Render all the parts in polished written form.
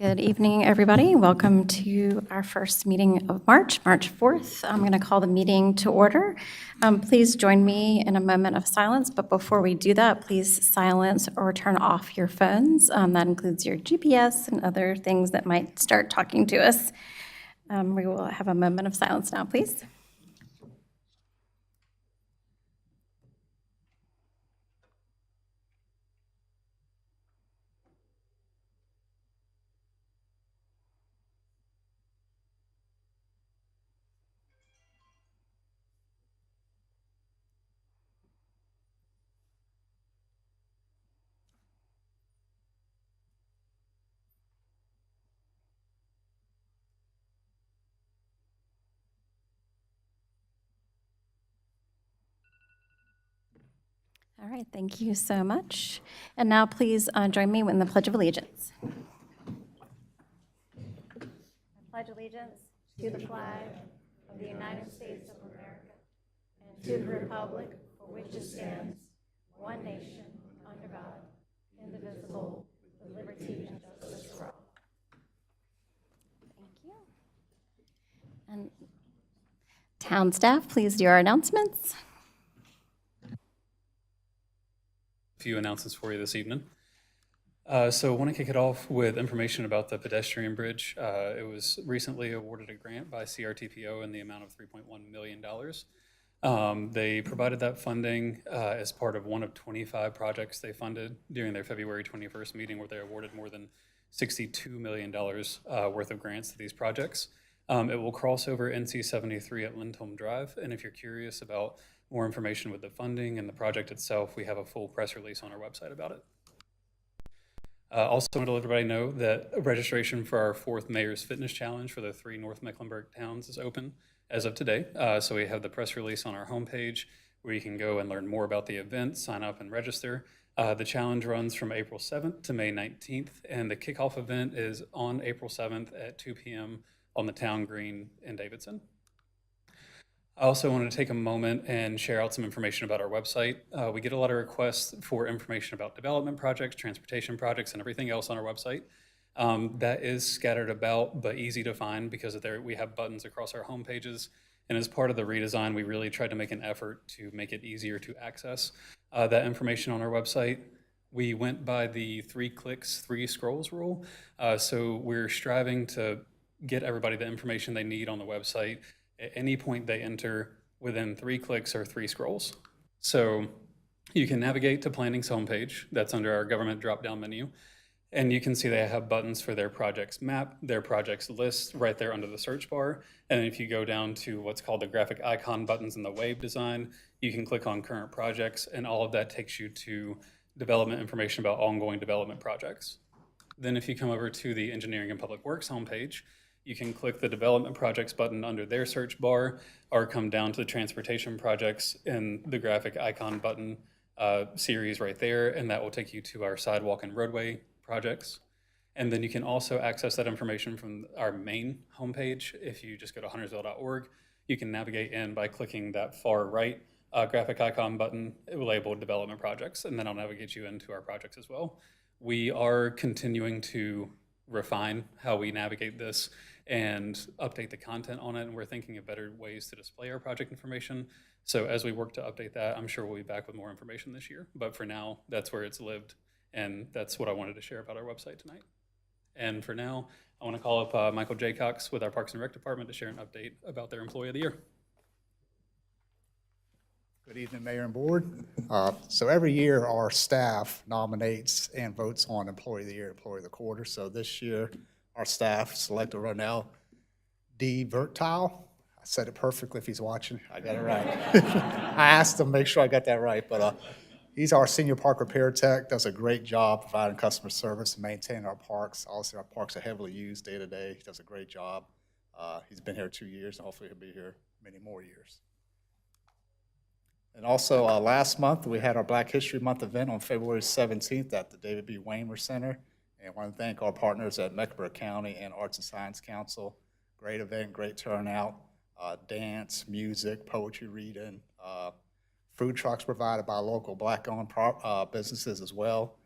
Good evening, everybody. Welcome to our first meeting of March 4th. I'm going to call the meeting to order. Please join me in a moment of silence, but before we do that, please silence or turn off your phones. That includes your GPS and other things that might start talking to us. We will have a moment of silence now, please. All right, thank you so much. And now please join me in the Pledge of Allegiance. I pledge allegiance to the flag of the United States of America and to the republic for which it stands, one nation, under God, indivisible, with liberty and justice for all. Thank you. And town staff, please do our announcements. Few announcements for you this evening. So I want to kick it off with information about the pedestrian bridge. It was recently awarded a grant by CRTPO in the amount of $3.1 million. They provided that funding as part of one of 25 projects they funded during their February 21st meeting, where they awarded more than $62 million worth of grants to these projects. It will cross over NC 73 at Lindholm Drive, and if you're curious about more information with the funding and the project itself, we have a full press release on our website about it. Also want to let everybody know that registration for our 4th Mayor's Fitness Challenge for the 3 North Mecklenburg towns is open as of today. So we have the press release on our homepage where you can go and learn more about the event, sign up and register. The challenge runs from April 7th to May 19th, and the kickoff event is on April 7th at 2 p.m. on the town green in Davidson. I also want to take a moment and share out some information about our website. We get a lot of requests for information about development projects, transportation projects, and everything else on our website. That is scattered about, but easy to find because we have buttons across our home pages. And as part of the redesign, we really tried to make an effort to make it easier to access that information on our website. We went by the 3 clicks, 3 scrolls rule. So we're striving to get everybody the information they need on the website at any point they enter within 3 clicks or 3 scrolls. So you can navigate to Planning's homepage. That's under our government drop-down menu. And you can see they have buttons for their projects map, their projects list right there under the search bar. And if you go down to what's called the graphic icon buttons in the wave design, you can click on current projects, and all of that takes you to development information about ongoing development projects. Then if you come over to the Engineering and Public Works homepage, you can click the development projects button under their search bar, or come down to the transportation projects in the graphic icon button series right there, and that will take you to our sidewalk and roadway projects. And then you can also access that information from our main homepage. If you just go to huntersville.org, you can navigate in by clicking that far right graphic icon button labeled development projects, and then I'll navigate you into our projects as well. We are continuing to refine how we navigate this and update the content on it, and we're thinking of better ways to display our project information. So as we work to update that, I'm sure we'll be back with more information this year, but for now, that's where it's lived, and that's what I wanted to share about our website tonight. And for now, I want to call up Michael Jaycox with our Parks and Rec Department to share an update about their Employee of the Year. Good evening, Mayor and Board. So every year, our staff nominates and votes on Employee of the Year, Employee of the Quarter. So this year, our staff selected Ronell D. Vertile. I said it perfectly if he's watching. I got it right. I asked him to make sure I got that right, but he's our senior park repair tech, does a great job providing customer service and maintaining our parks. Obviously, our parks are heavily used day to day. He does a great job. He's been here 2 years, and hopefully he'll be here many more years. And also, last month, we had our Black History Month event on February 17th at the David B. Waymer Center. And I want to thank our partners at Mecklenburg County and Arts and Science Council. Great event, great turnout, dance, music, poetry reading, food trucks provided by local Black-owned businesses as well.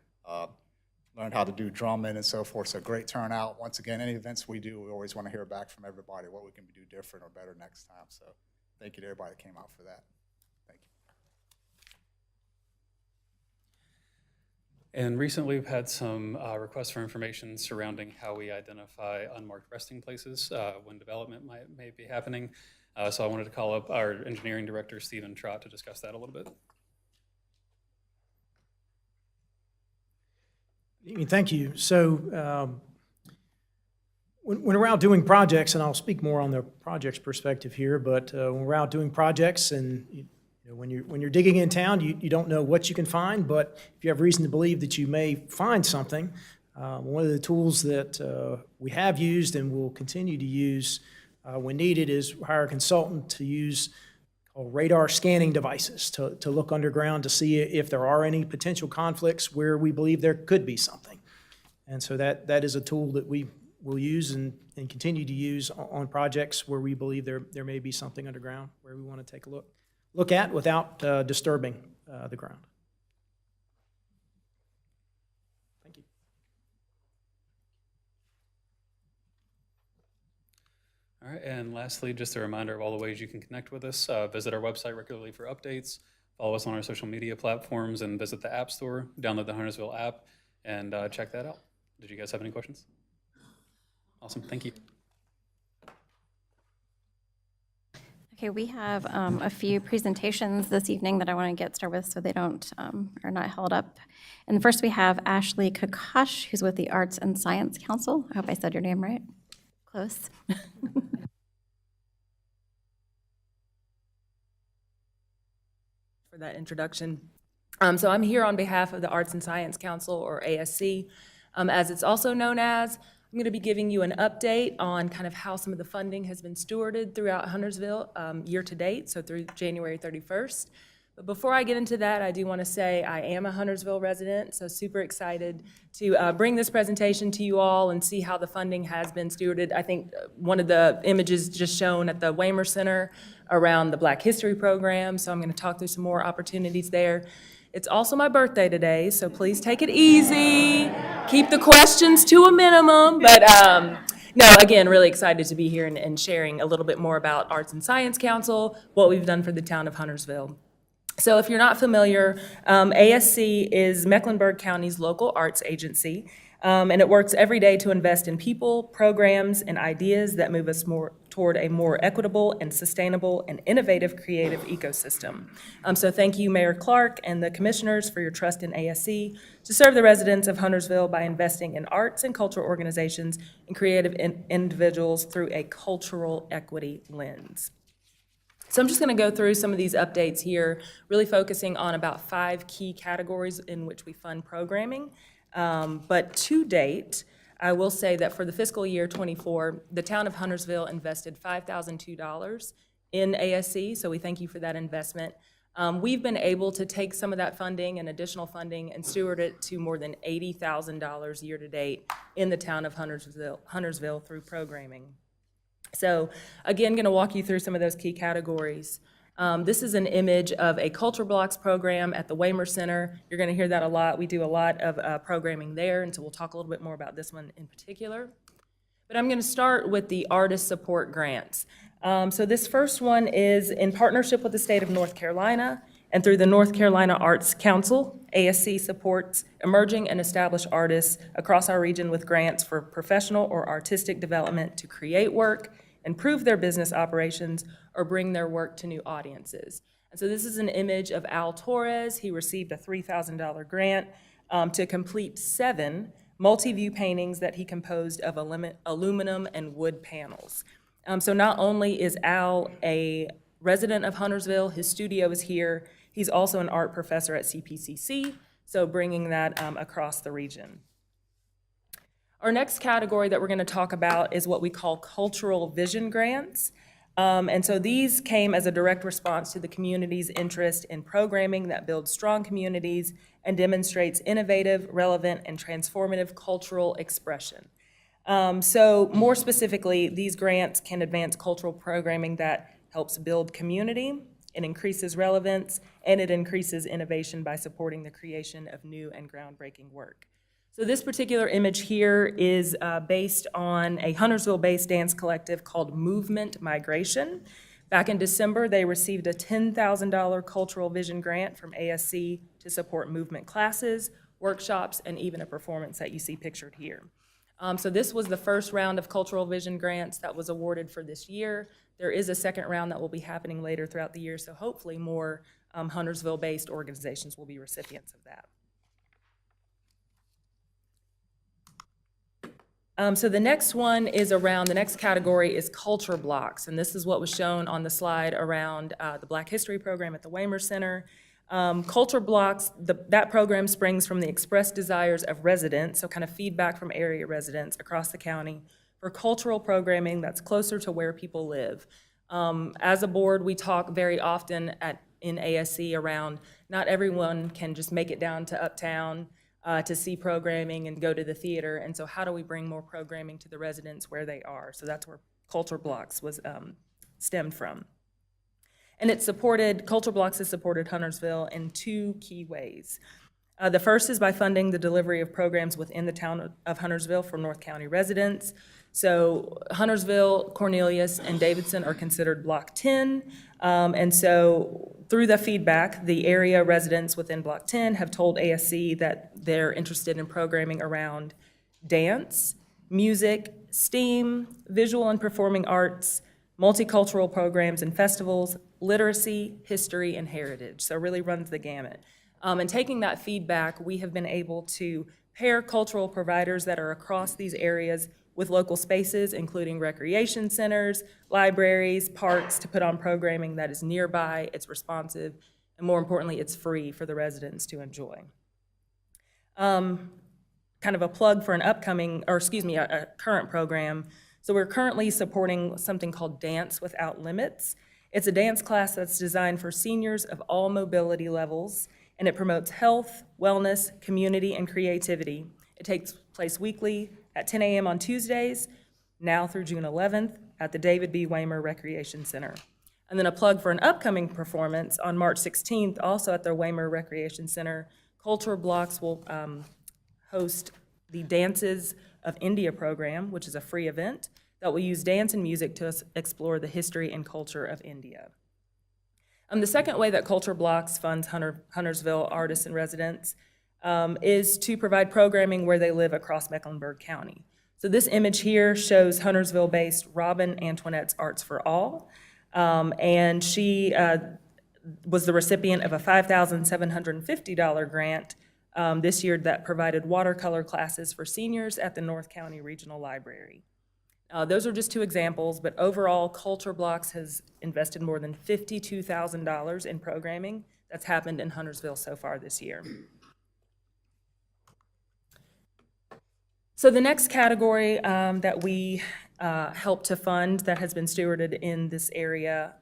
learned how to do drumming and so forth. So great turnout. Once again, any events we do, we always want to hear back from everybody what we can do different or better next time. So thank you to everybody that came out for that. Thank you. And recently, we've had some requests for information surrounding how we identify unmarked resting places when development may be happening. So I wanted to call up our engineering director, Stephen Trott, to discuss that a little bit. Thank you. So when we're out doing projects, and I'll speak more on the projects perspective here, but when we're out doing projects and when you're digging in town, you don't know what you can find, but if you have reason to believe that you may find something, one of the tools that we have used and will continue to use when needed is hire a consultant to use radar scanning devices to look underground to see if there are any potential conflicts where we believe there could be something. And so that is a tool that we will use and continue to use on projects where we believe there may be something underground where we want to take a look at without disturbing the ground. Thank you. All right, and lastly, just a reminder of all the ways you can connect with us. Visit our website regularly for updates, follow us on our social media platforms, and visit the App Store, download the Huntersville app, and check that out. Did you guys have any questions? Awesome, thank you. Okay, we have a few presentations this evening that I want to get started with so they are not held up. And first we have Ashley Kakash, who's with the Arts and Science Council. I hope I said your name right. Close. For that introduction. So I'm here on behalf of the Arts and Science Council, or ASC, as it's also known as. I'm going to be giving you an update on kind of how some of the funding has been stewarded throughout Huntersville year to date, so through January 31st. But before I get into that, I do want to say I am a Huntersville resident, so super excited to bring this presentation to you all and see how the funding has been stewarded. I think one of the images just shown at the Waymer Center around the Black History program, so I'm going to talk through some more opportunities there. It's also my birthday today, so please take it easy. Keep the questions to a minimum. But no, again, really excited to be here and sharing a little bit more about Arts and Science Council, what we've done for the town of Huntersville. So if you're not familiar, ASC is Mecklenburg County's local arts agency, and it works every day to invest in people, programs, and ideas that move us more toward a more equitable and sustainable and innovative creative ecosystem. So thank you, Mayor Clark and the commissioners, for your trust in ASC to serve the residents of Huntersville by investing in arts and cultural organizations and creative individuals through a cultural equity lens. So I'm just going to go through some of these updates here, really focusing on about 5 key categories in which we fund programming. But to date, I will say that for the fiscal year 24, the town of Huntersville invested $5,002 in ASC, so we thank you for that investment. We've been able to take some of that funding and additional funding and steward it to more than $80,000 year to date in the town of Huntersville through programming. So again, going to walk you through some of those key categories. This is an image of a Culture Blocks program at the Waymer Center. You're going to hear that a lot. We do a lot of programming there, and so we'll talk a little bit more about this one in particular. But I'm going to start with the artist support grants. So this first one is in partnership with the state of North Carolina and through the North Carolina Arts Council. ASC supports emerging and established artists across our region with grants for professional or artistic development to create work, improve their business operations, or bring their work to new audiences. And so this is an image of Al Torres. He received a $3,000 grant to complete 7 multi-view paintings that he composed of aluminum and wood panels. So not only is Al a resident of Huntersville, his studio is here, he's also an art professor at CPCC, so bringing that across the region. Our next category that we're going to talk about is what we call cultural vision grants. And so these came as a direct response to the community's interest in programming that builds strong communities and demonstrates innovative, relevant, and transformative cultural expression. So more specifically, these grants can advance cultural programming that helps build community, it increases relevance, and it increases innovation by supporting the creation of new and groundbreaking work. So this particular image here is based on a Huntersville-based dance collective called Movement Migration. Back in December, they received a $10,000 Cultural Vision grant from ASC to support movement classes, workshops, and even a performance that you see pictured here. So this was the first round of Cultural Vision grants that was awarded for this year. There is a second round that will be happening later throughout the year, so hopefully more Huntersville-based organizations will be recipients of that. So the next one is around, the next category is culture blocks, and this is what was shown on the slide around the Black History program at the Waymer Center. Culture blocks, that program springs from the expressed desires of residents, so kind of feedback from area residents across the county for cultural programming that's closer to where people live. As a board, we talk very often in ASC around not everyone can just make it down to uptown to see programming and go to the theater, and so how do we bring more programming to the residents where they are? So that's where Culture Blocks was stemmed from. And Culture Blocks has supported Huntersville in two key ways. The first is by funding the delivery of programs within the town of Huntersville for North County residents. So Huntersville, Cornelius, and Davidson are considered Block 10. And so through the feedback, the area residents within Block 10 have told ASC that they're interested in programming around dance, music, STEAM, visual and performing arts, multicultural programs and festivals, literacy, history, and heritage. So it really runs the gamut. And taking that feedback, we have been able to pair cultural providers that are across these areas with local spaces, including recreation centers, libraries, parks, to put on programming that is nearby, it's responsive, and more importantly, it's free for the residents to enjoy. Kind of a plug for a current program. So we're currently supporting something called Dance Without Limits. It's a dance class that's designed for seniors of all mobility levels, and it promotes health, wellness, community, and creativity. It takes place weekly at 10 a.m. on Tuesdays, now through June 11th, at the David B. Waymer Recreation Center. And then a plug for an upcoming performance on March 16th, also at the Waymer Recreation Center. Culture Blocks will host the Dances of India program, which is a free event that will use dance and music to explore the history and culture of India. The second way that Culture Blocks funds Huntersville artists and residents is to provide programming where they live across Mecklenburg County. So this image here shows Huntersville-based Robin Antoinette's Arts for All, and she was the recipient of a $5,750 grant this year that provided watercolor classes for seniors at the North County Regional Library. Those are just two examples, but overall, Culture Blocks has invested more than $52,000 in programming that's happened in Huntersville so far this year. So the next category that we help to fund that has been stewarded in this area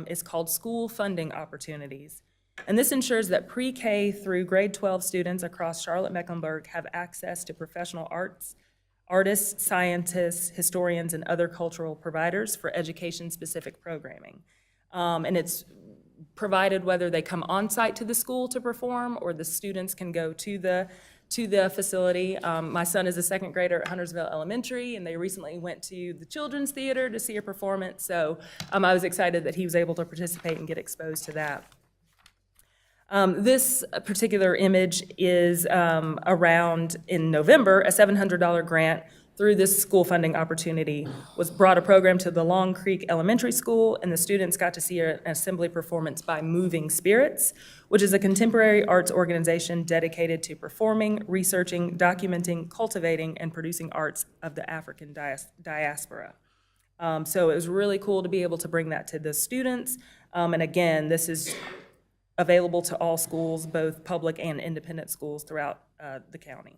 is called School Funding Opportunities. And this ensures that pre-K through grade 12 students across Charlotte-Mecklenburg have access to professional artists, scientists, historians, and other cultural providers for education-specific programming. And it's provided whether they come on-site to the school to perform or the students can go to the facility. My son is a second grader at Huntersville Elementary, and they recently went to the Children's Theater to see a performance, so I was excited that he was able to participate and get exposed to that. This particular image is around, in November, a $700 grant through this school funding opportunity brought a program to the Long Creek Elementary School, and the students got to see an assembly performance by Moving Spirits, which is a contemporary arts organization dedicated to performing, researching, documenting, cultivating, and producing arts of the African diaspora. So it was really cool to be able to bring that to the students, and again, this is available to all schools, both public and independent schools throughout the county.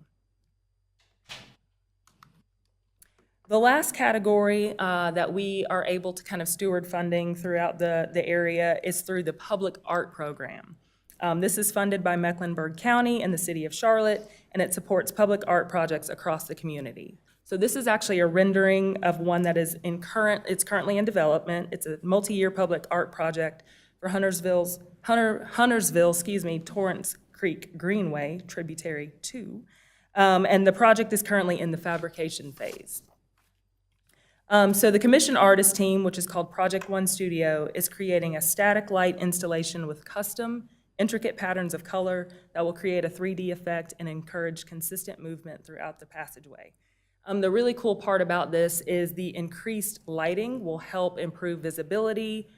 The last category that we are able to kind of steward funding throughout the area is through the Public Art Program. This is funded by Mecklenburg County and the City of Charlotte, and it supports public art projects across the community. So this is actually a rendering of one that is it's currently in development. It's a multi-year public art project for Huntersville, Torrance Creek Greenway, tributary 2. And the project is currently in the fabrication phase. So the commission artist team, which is called Project One Studio, is creating a static light installation with custom, intricate patterns of color that will create a 3D effect and encourage consistent movement throughout the passageway. The really cool part about this is the increased lighting will help improve visibility,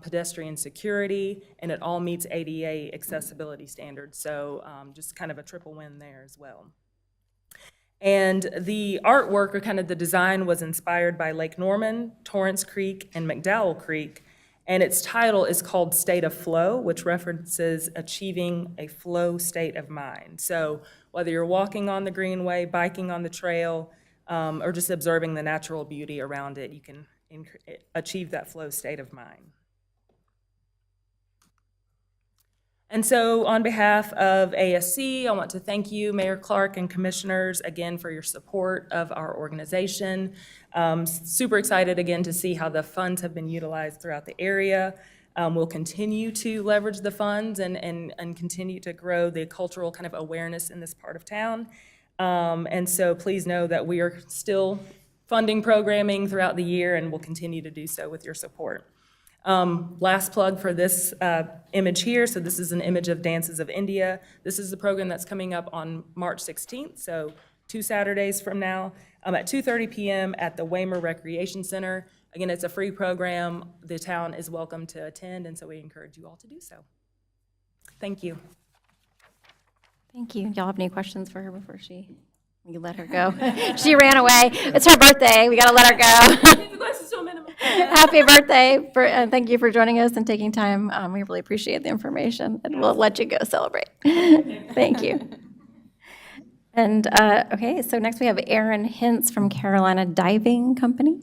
pedestrian security, and it all meets ADA accessibility standards. So just kind of a triple win there as well. And the artwork, or kind of the design, was inspired by Lake Norman, Torrance Creek, and McDowell Creek. And its title is called State of Flow, which references achieving a flow state of mind. So whether you're walking on the greenway, biking on the trail, or just observing the natural beauty around it, you can achieve that flow state of mind. And so on behalf of ASC, I want to thank you, Mayor Clark and commissioners, again for your support of our organization. Super excited again to see how the funds have been utilized throughout the area. We'll continue to leverage the funds and continue to grow the cultural kind of awareness in this part of town. And so please know that we are still funding programming throughout the year and will continue to do so with your support. Last plug for this image here. So this is an image of Dances of India. This is the program that's coming up on March 16th, so 2 Saturdays from now, at 2:30 p.m. at the Waymer Recreation Center. Again, it's a free program. The town is welcome to attend, and so we encourage you all to do so. Thank you. Thank you. Y'all have any questions for her before you let her go? She ran away. It's her birthday. We got to let her go. Keep the glasses to a minimum. Happy birthday, and thank you for joining us and taking time. We really appreciate the information, and we'll let you go celebrate. Thank you. And, okay, so next we have Aaron Hintz from Carolina Diving Company.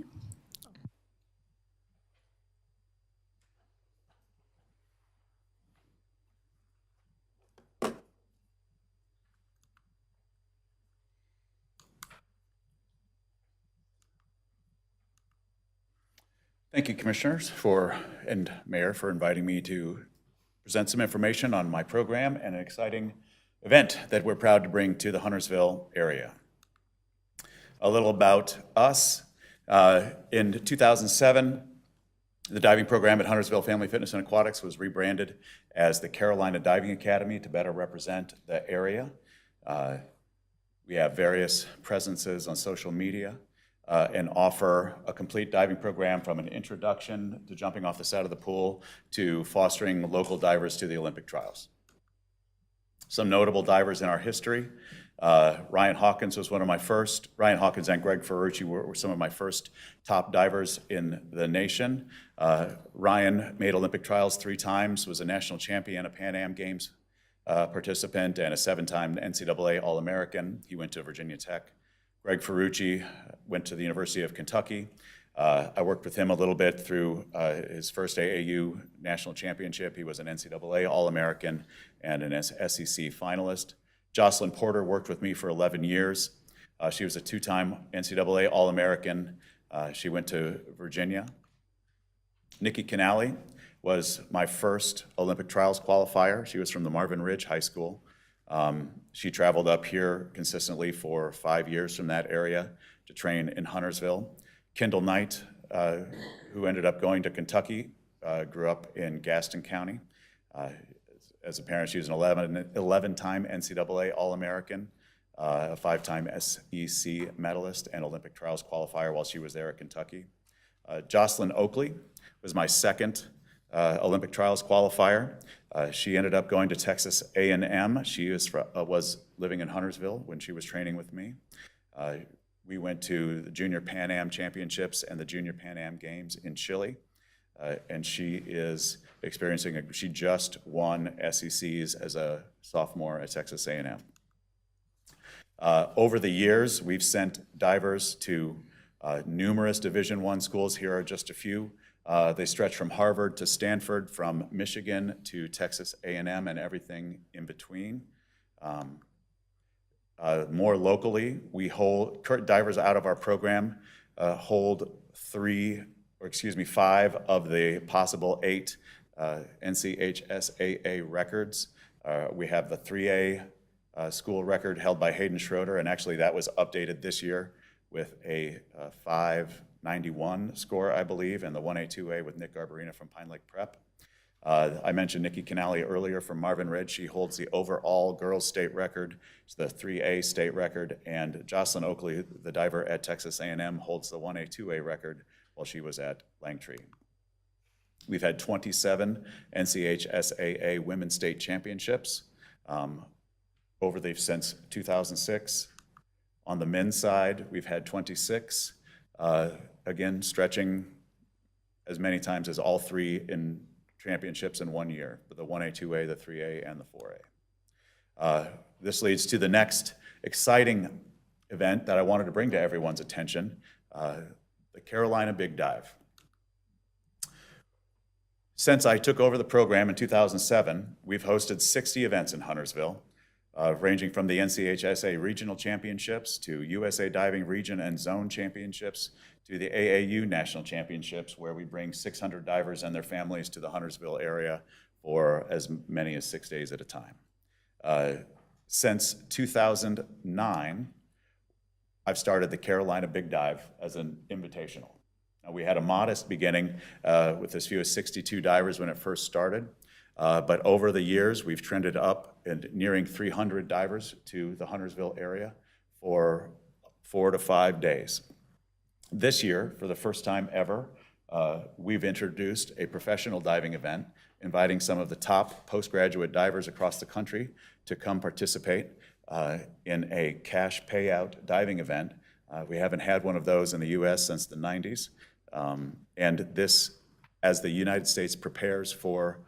Thank you, Commissioners, and Mayor, for inviting me to present some information on my program and an exciting event that we're proud to bring to the Huntersville area. A little about us. In 2007, the diving program at Huntersville Family Fitness and Aquatics was rebranded as the Carolina Diving Academy to better represent the area. We have various presences on social media. And offer a complete diving program from an introduction to jumping off the side of the pool to fostering local divers to the Olympic trials. Some notable divers in our history. Ryan Hawkins was one of my first. Ryan Hawkins and Greg Ferrucci were some of my first top divers in the nation. Ryan made Olympic trials 3 times, was a national champion, a Pan Am Games participant, and a 7-time NCAA All-American. He went to Virginia Tech. Greg Ferrucci went to the University of Kentucky. I worked with him a little bit through his first AAU national championship. He was an NCAA All-American and an SEC finalist. Jocelyn Porter worked with me for 11 years. She was a 2-time NCAA All-American. She went to Virginia. Nikki Canali was my first Olympic trials qualifier. She was from the Marvin Ridge High School. She traveled up here consistently for 5 years from that area to train in Huntersville. Kendall Knight, who ended up going to Kentucky, grew up in Gaston County. As a parent, she was an 11-time NCAA All-American, a 5-time SEC medalist, and Olympic trials qualifier while she was there at Kentucky. Jocelyn Oakley was my second Olympic trials qualifier. She ended up going to Texas A&M. She was living in Huntersville when she was training with me. We went to the Junior Pan Am Championships and the Junior Pan Am Games in Chile. And she is experiencing, she just won SECs as a sophomore at Texas A&M. Over the years, we've sent divers to numerous Division I schools. Here are just a few. They stretch from Harvard to Stanford, from Michigan to Texas A&M, and everything in between. More locally, we hold, current divers out of our program hold 5 of the possible 8 NCHSAA records. We have the 3A school record held by Hayden Schroeder, and actually that was updated this year with a 591 score, I believe, and the 1A2A with Nick Garbarina from Pine Lake Prep. I mentioned Nikki Canali earlier from Marvin Ridge. She holds the overall girls state record. It's the 3A state record, and Jocelyn Oakley, the diver at Texas A&M, holds the 1A2A record while she was at Langtree. We've had 27 NCHSAA Women's State Championships since 2006. On the men's side, we've had 26, again, stretching as many times as all three in championships in 1 year, the 1A, 2A, the 3A, and the 4A. This leads to the next exciting event that I wanted to bring to everyone's attention, the Carolina Big Dive. Since I took over the program in 2007, we've hosted 60 events in Huntersville, ranging from the NCHSA Regional Championships to USA Diving Region and Zone Championships to the AAU National Championships, where we bring 600 divers and their families to the Huntersville area for as many as 6 days at a time. Since 2009, I've started the Carolina Big Dive as an invitational. Now, we had a modest beginning with as few as 62 divers when it first started, but over the years, we've trended up and nearing 300 divers to the Huntersville area for 4 to 5 days. This year, for the first time ever, we've introduced a professional diving event, inviting some of the top postgraduate divers across the country to come participate in a cash payout diving event. We haven't had one of those in the U.S. since the 90s. And this, as the United States prepares for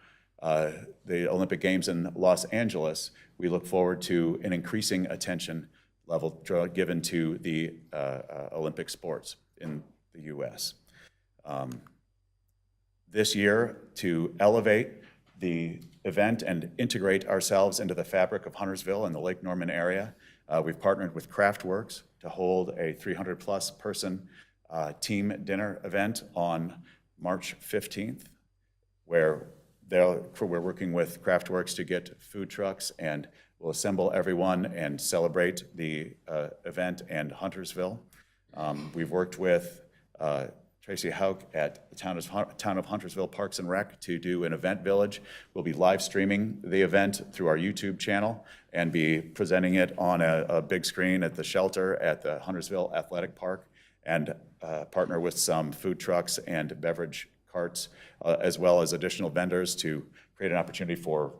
the Olympic Games in Los Angeles, we look forward to an increasing attention level given to the Olympic sports in the U.S. This year, to elevate the event and integrate ourselves into the fabric of Huntersville and the Lake Norman area, we've partnered with Craftworks to hold a 300-plus person team dinner event on March 15th, where we're working with Craftworks to get food trucks, and we'll assemble everyone and celebrate the event and Huntersville. We've worked with Tracy Hauk at the town of Huntersville Parks and Rec to do an event village. We'll be live streaming the event through our YouTube channel and be presenting it on a big screen at the shelter at the Huntersville Athletic Park, and partner with some food trucks and beverage carts, as well as additional vendors to create an opportunity for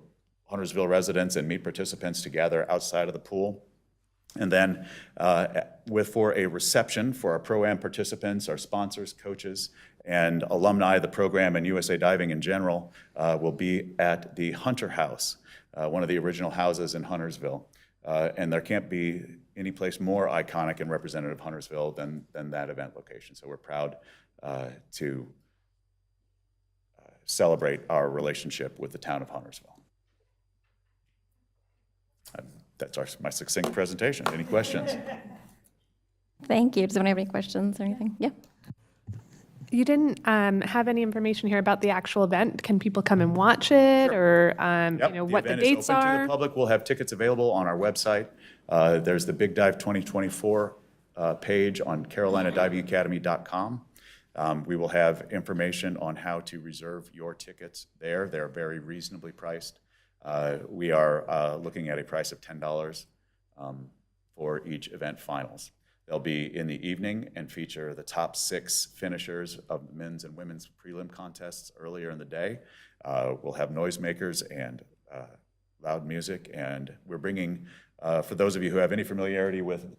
Huntersville residents and meet participants to gather outside of the pool. And then for a reception for our Pro-Am participants, our sponsors, coaches, and alumni of the program and USA Diving in general will be at the Hunter House, one of the original houses in Huntersville. And there can't be any place more iconic and representative of Huntersville than that event location. So we're proud to celebrate our relationship with the town of Huntersville. That's my succinct presentation. Any questions? Thank you. Does anyone have any questions or anything? Yeah. You didn't have any information here about the actual event. Can people come and watch it, or Yep, what the event dates is open to are? the public. We'll have tickets available on our website. There's the Big Dive 2024 page on carolinadivingacademy.com. We will have information on how to reserve your tickets there. They're very reasonably priced. We are looking at a price of $10 for each event finals. They'll be in the evening and feature the top 6 finishers of the men's and women's prelim contests earlier in the day. We'll have noisemakers and loud music, and we're bringing, for those of you who have any familiarity with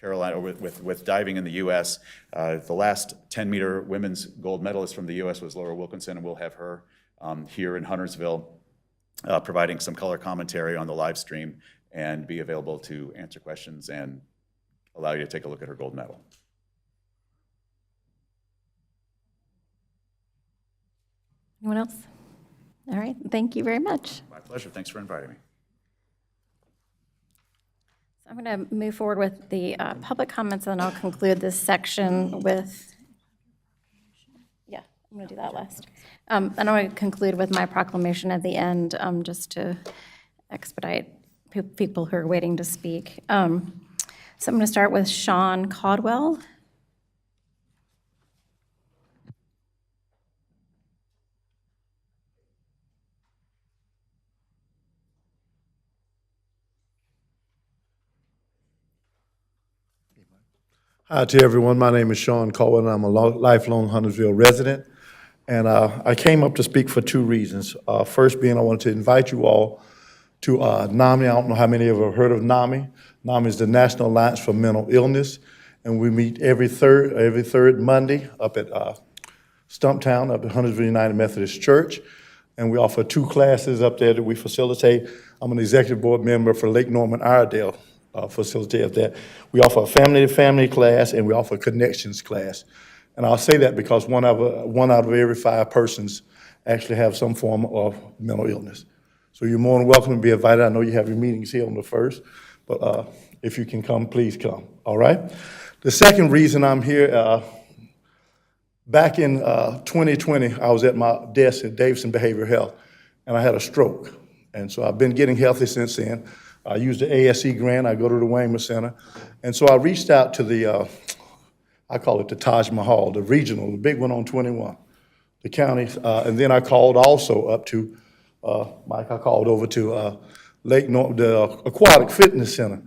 Carolina, or with diving in the U.S., the last 10-meter women's gold medalist from the U.S. was Laura Wilkinson, and we'll have her here in Huntersville providing some color commentary on the live stream and be available to answer questions and allow you to take a look at her gold medal. Anyone else? All right. Thank you very much. My pleasure. Thanks for inviting me. So I'm going to move forward with the public comments, and I'll conclude this section with, yeah, I'm going to do that last. And I'm going to conclude with my proclamation at the end, just to expedite people who are waiting to speak. So I'm going to start with Sean Caldwell. Hi to everyone. My name is Sean Cohen. I'm a lifelong Huntersville resident, and I came up to speak for two reasons. First being I wanted to invite you all to NAMI. I don't know how many of you have heard of NAMI. NAMI is the National Alliance for Mental Illness, and we meet every third Monday up at Stumptown, up at Huntersville United Methodist Church, and we offer 2 classes up there that we facilitate. I'm an executive board member for Lake Norman Iredale. Facility of that. We offer a family-to-family class, and we offer a connections class. And I'll say that because one out of every 5 persons actually have some form of mental illness. So you're more than welcome to be invited. I know you have your meetings here on the 1st, but if you can come, please come, all right? The second reason I'm here, back in 2020, I was at my desk at Davidson Behavioral Health, and I had a stroke. And so I've been getting healthy since then. I used the ASC grant. I go to the Wayman Center. And so I reached out to the, I call it the Taj Mahal, the regional, the big one on 21, the county. And then I called also up to, Mike, I called over to the Aquatic Fitness Center.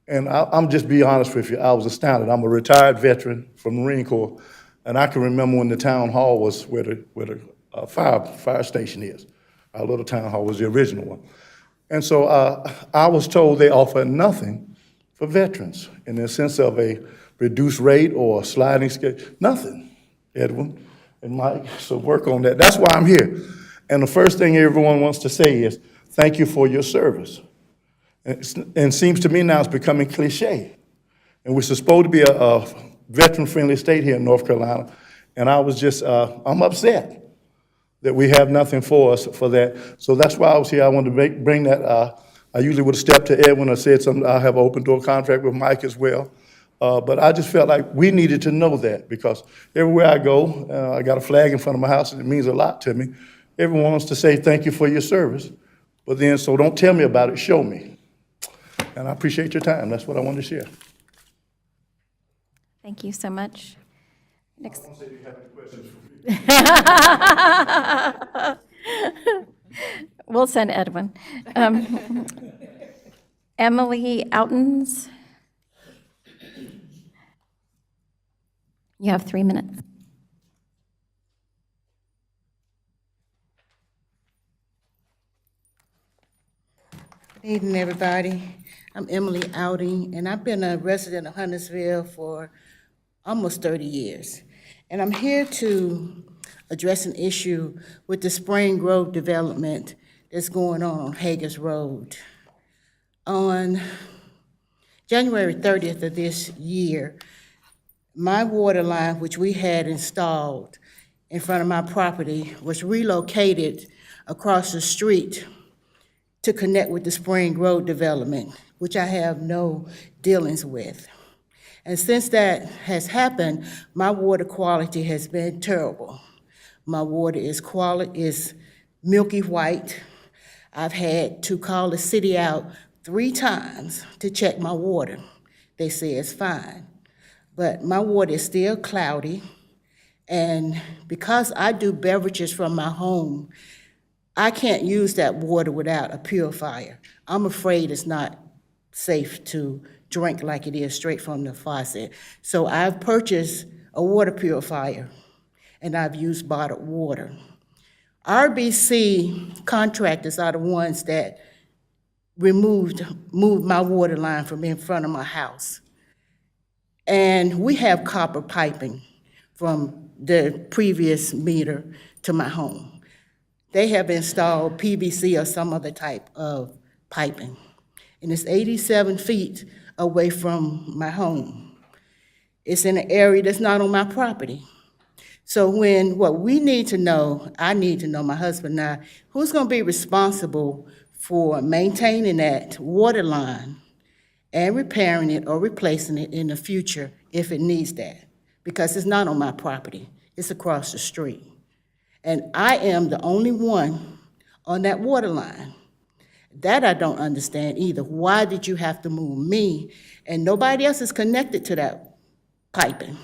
And I'm just be honest with you, I was astounded. I'm a retired veteran from the Marine Corps, and I can remember when the town hall was where the fire station is. Our little town hall was the original one. And so I was told they offer nothing for veterans in the sense of a reduced rate or a sliding scale, nothing, Edwin and Mike, so work on that. That's why I'm here. And the first thing everyone wants to say is, thank you for your service. And it seems to me now it's becoming cliche. And we're supposed to be a veteran-friendly state here in North Carolina, and I was just, I'm upset that we have nothing for us for that. So that's why I was here. I wanted to bring that. I usually would have stepped to Edwin or said something. I have an open door contract with Mike as well. But I just felt like we needed to know that because everywhere I go, I got a flag in front of my house and it means a lot to me. Everyone wants to say thank you for your service. But then, so don't tell me about it, show me. And I appreciate your time. That's what I wanted to share. Thank you so much. Next. We'll send Edwin. Emily Outens. You have 3 minutes. Good evening, everybody. I'm Emily Outing, and I've been a resident of Huntersville for almost 30 years. And I'm here to address an issue with the Spring Grove development that's going on Hager's Road. On January 30th of this year, my water line, which we had installed in front of my property, was relocated across the street to connect with the Spring Grove development, which I have no dealings with. And since that has happened, my water quality has been terrible. My water is milky white. I've had to call the city out 3 times to check my water. They say it's fine. But my water is still cloudy. And because I do beverages from my home, I can't use that water without a purifier. I'm afraid it's not safe to drink like it is straight from the faucet. So I've purchased a water purifier, and I've used bottled water. RBC contractors are the ones that moved my water line from in front of my house. And we have copper piping from the previous meter to my home. They have installed PVC or some other type of piping. And it's 87 feet away from my home. It's in an area that's not on my property. So what we need to know, I need to know, my husband and I, who's gonna be responsible for maintaining that water line and repairing it or replacing it in the future if it needs that, because it's not on my property, it's across the street. And I am the only one on that water line. That I don't understand either. Why did you have to move me and nobody else is connected to that piping?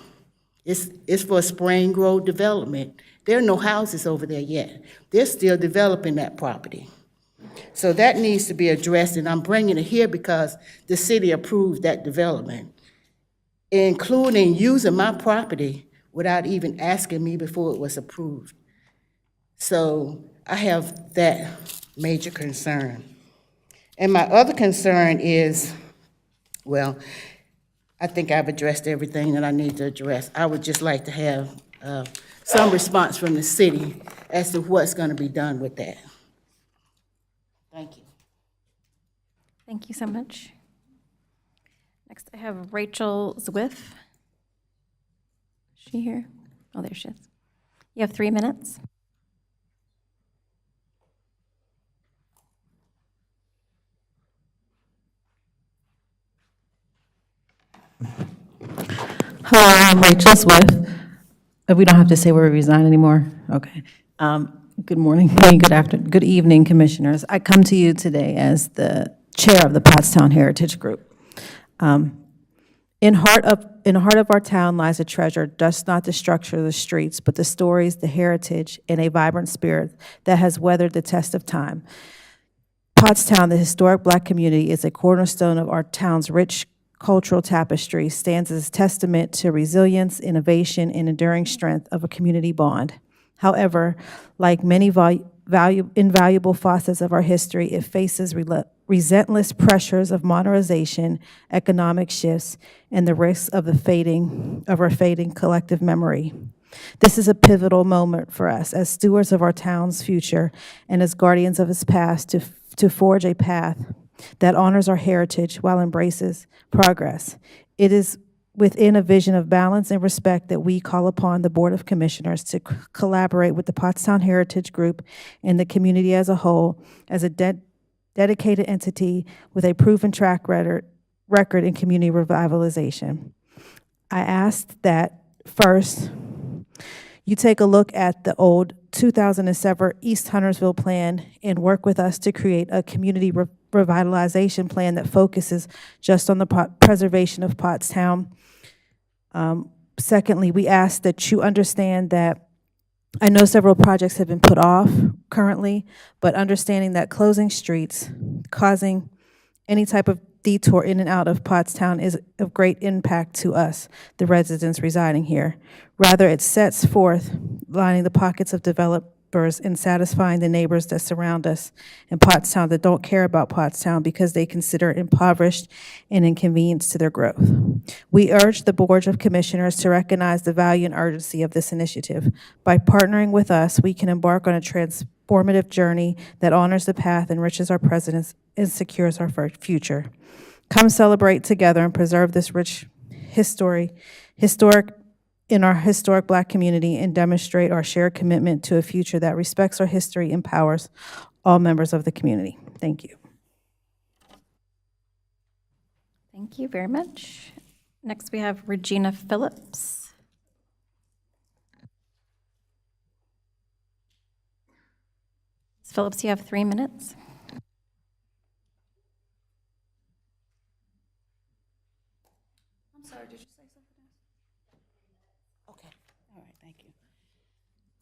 It's for Spring Grove development. There are no houses over there yet. They're still developing that property. So that needs to be addressed, and I'm bringing it here because the city approved that development, including using my property without even asking me before it was approved. So I have that major concern. And my other concern is, well, I think I've addressed everything that I need to address. I would just like to have some response from the city as to what's going to be done with that. Thank you. Thank you so much. Next, I have Rachel Zwiff. Is she here? Oh, there she is. You have 3 minutes. Hello, I'm Rachel Swift. We don't have to say where we resign anymore? Okay. Good morning, good evening, Commissioners. I come to you today as the Chair of the Pottstown Heritage Group. In the heart of our town lies a treasure, just not the structure of the streets, but the stories, the heritage, and a vibrant spirit that has weathered the test of time. Pottstown, the historic Black community, is a cornerstone of our town's rich cultural tapestry, stands as a testament to resilience, innovation, and enduring strength of a community bond. However, like many invaluable facets of our history, it faces relentless pressures of modernization, economic shifts, and the risks of our fading collective memory. This is a pivotal moment for us as stewards of our town's future and as guardians of its past to forge a path that honors our heritage while embraces progress. It is within a vision of balance and respect that we call upon the Board of Commissioners to collaborate with the Pottstown Heritage Group and the community as a whole as a dedicated entity with a proven track record in community revitalization. I asked that first, you take a look at the old 2007 East Huntersville plan and work with us to create a community revitalization plan that focuses just on the preservation of Pottstown. Secondly, we ask that you understand that I know several projects have been put off currently, but understanding that closing streets, causing any type of detour in and out of Pottstown is of great impact to us, the residents residing here. Rather, it sets forth lining the pockets of developers and satisfying the neighbors that surround us in Pottstown that don't care about Pottstown because they consider it impoverished and inconvenience to their growth. We urge the Board of Commissioners to recognize the value and urgency of this initiative. By partnering with us, we can embark on a transformative journey that honors the path, enriches our present, and secures our future. Come celebrate together and preserve this rich historic in our historic Black community and demonstrate our shared commitment to a future that respects our history and empowers all members of the community. Thank you. Thank you very much. Next, we have Regina Phillips. Ms. Phillips, you have 3 minutes.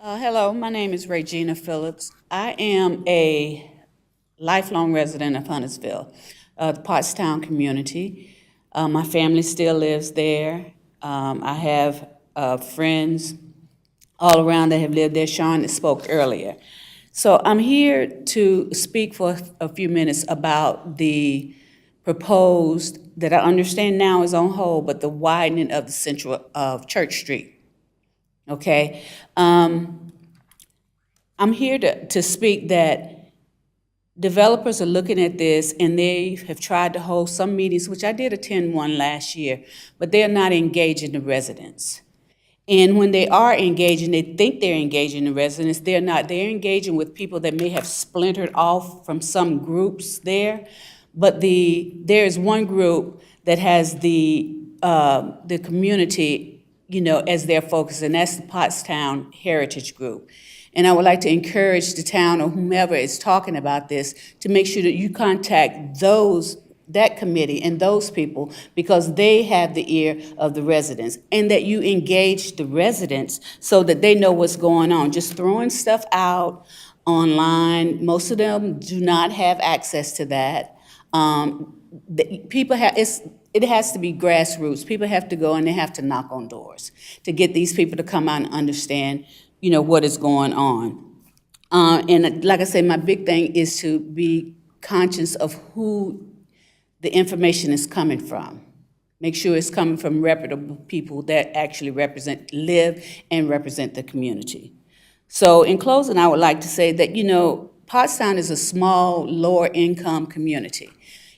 Hello, my name is Regina Phillips. I am a lifelong resident of Huntersville, the Pottstown community. My family still lives there. I have friends all around that have lived there. Sean spoke earlier. So I'm here to speak for a few minutes about the proposed, that I understand now is on hold, but the widening of the central of Church Street. Okay, I'm here to speak that developers are looking at this and they have tried to hold some meetings, which I did attend one last year, but they are not engaging the residents. And when they are engaging, they think they're engaging the residents, they're not. They're engaging with people that may have splintered off from some groups there, but there is one group that has the community, you know, as their focus, and that's the Pottstown Heritage Group. And I would like to encourage the town or whomever is talking about this to make sure that you contact that committee and those people, because they have the ear of the residents, and that you engage the residents so that they know what's going on. Just throwing stuff out online, most of them do not have access to that. It has to be grassroots. People have to go and they have to knock on doors to get these people to come out and understand, what is going on. And like I say, my big thing is to be conscious of who the information is coming from. Make sure it's coming from reputable people that actually live and represent the community. So in closing, I would like to say that, Pottstown is a small, lower-income community,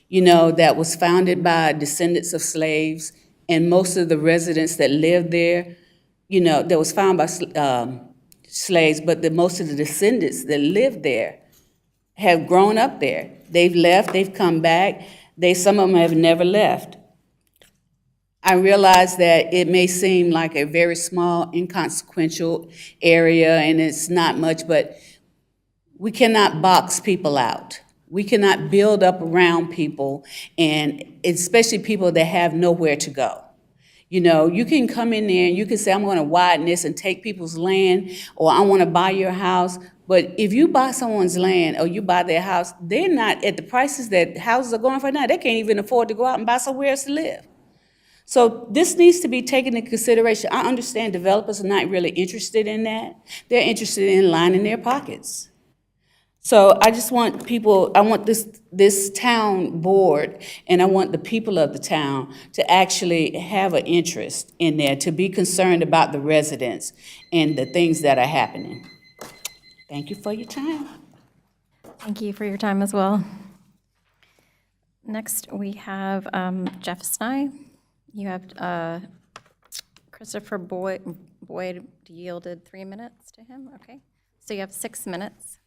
that was founded by descendants of slaves, and most of the residents that live there, that was founded by slaves, but most of the descendants that live there have grown up there. They've left, they've come back, some of them have never left. I realize that it may seem like a very small, inconsequential area, and it's not much, but we cannot box people out. We cannot build up around people, and especially people that have nowhere to go. You can come in there and you can say, I'm going to widen this and take people's land, or I want to buy your house. But if you buy someone's land or you buy their house, they're not at the prices that houses are going for now. They can't even afford to go out and buy somewhere else to live. So this needs to be taken into consideration. I understand developers are not really interested in that. They're interested in lining their pockets. So I just want I want this town board, and I want the people of the town to actually have an interest in there, to be concerned about the residents and the things that are happening. Thank you for your time. Thank you for your time as well. Next, we have Jeff Sny. You have Christopher Boyd yielded 3 minutes to him. Okay, so you have 6 minutes.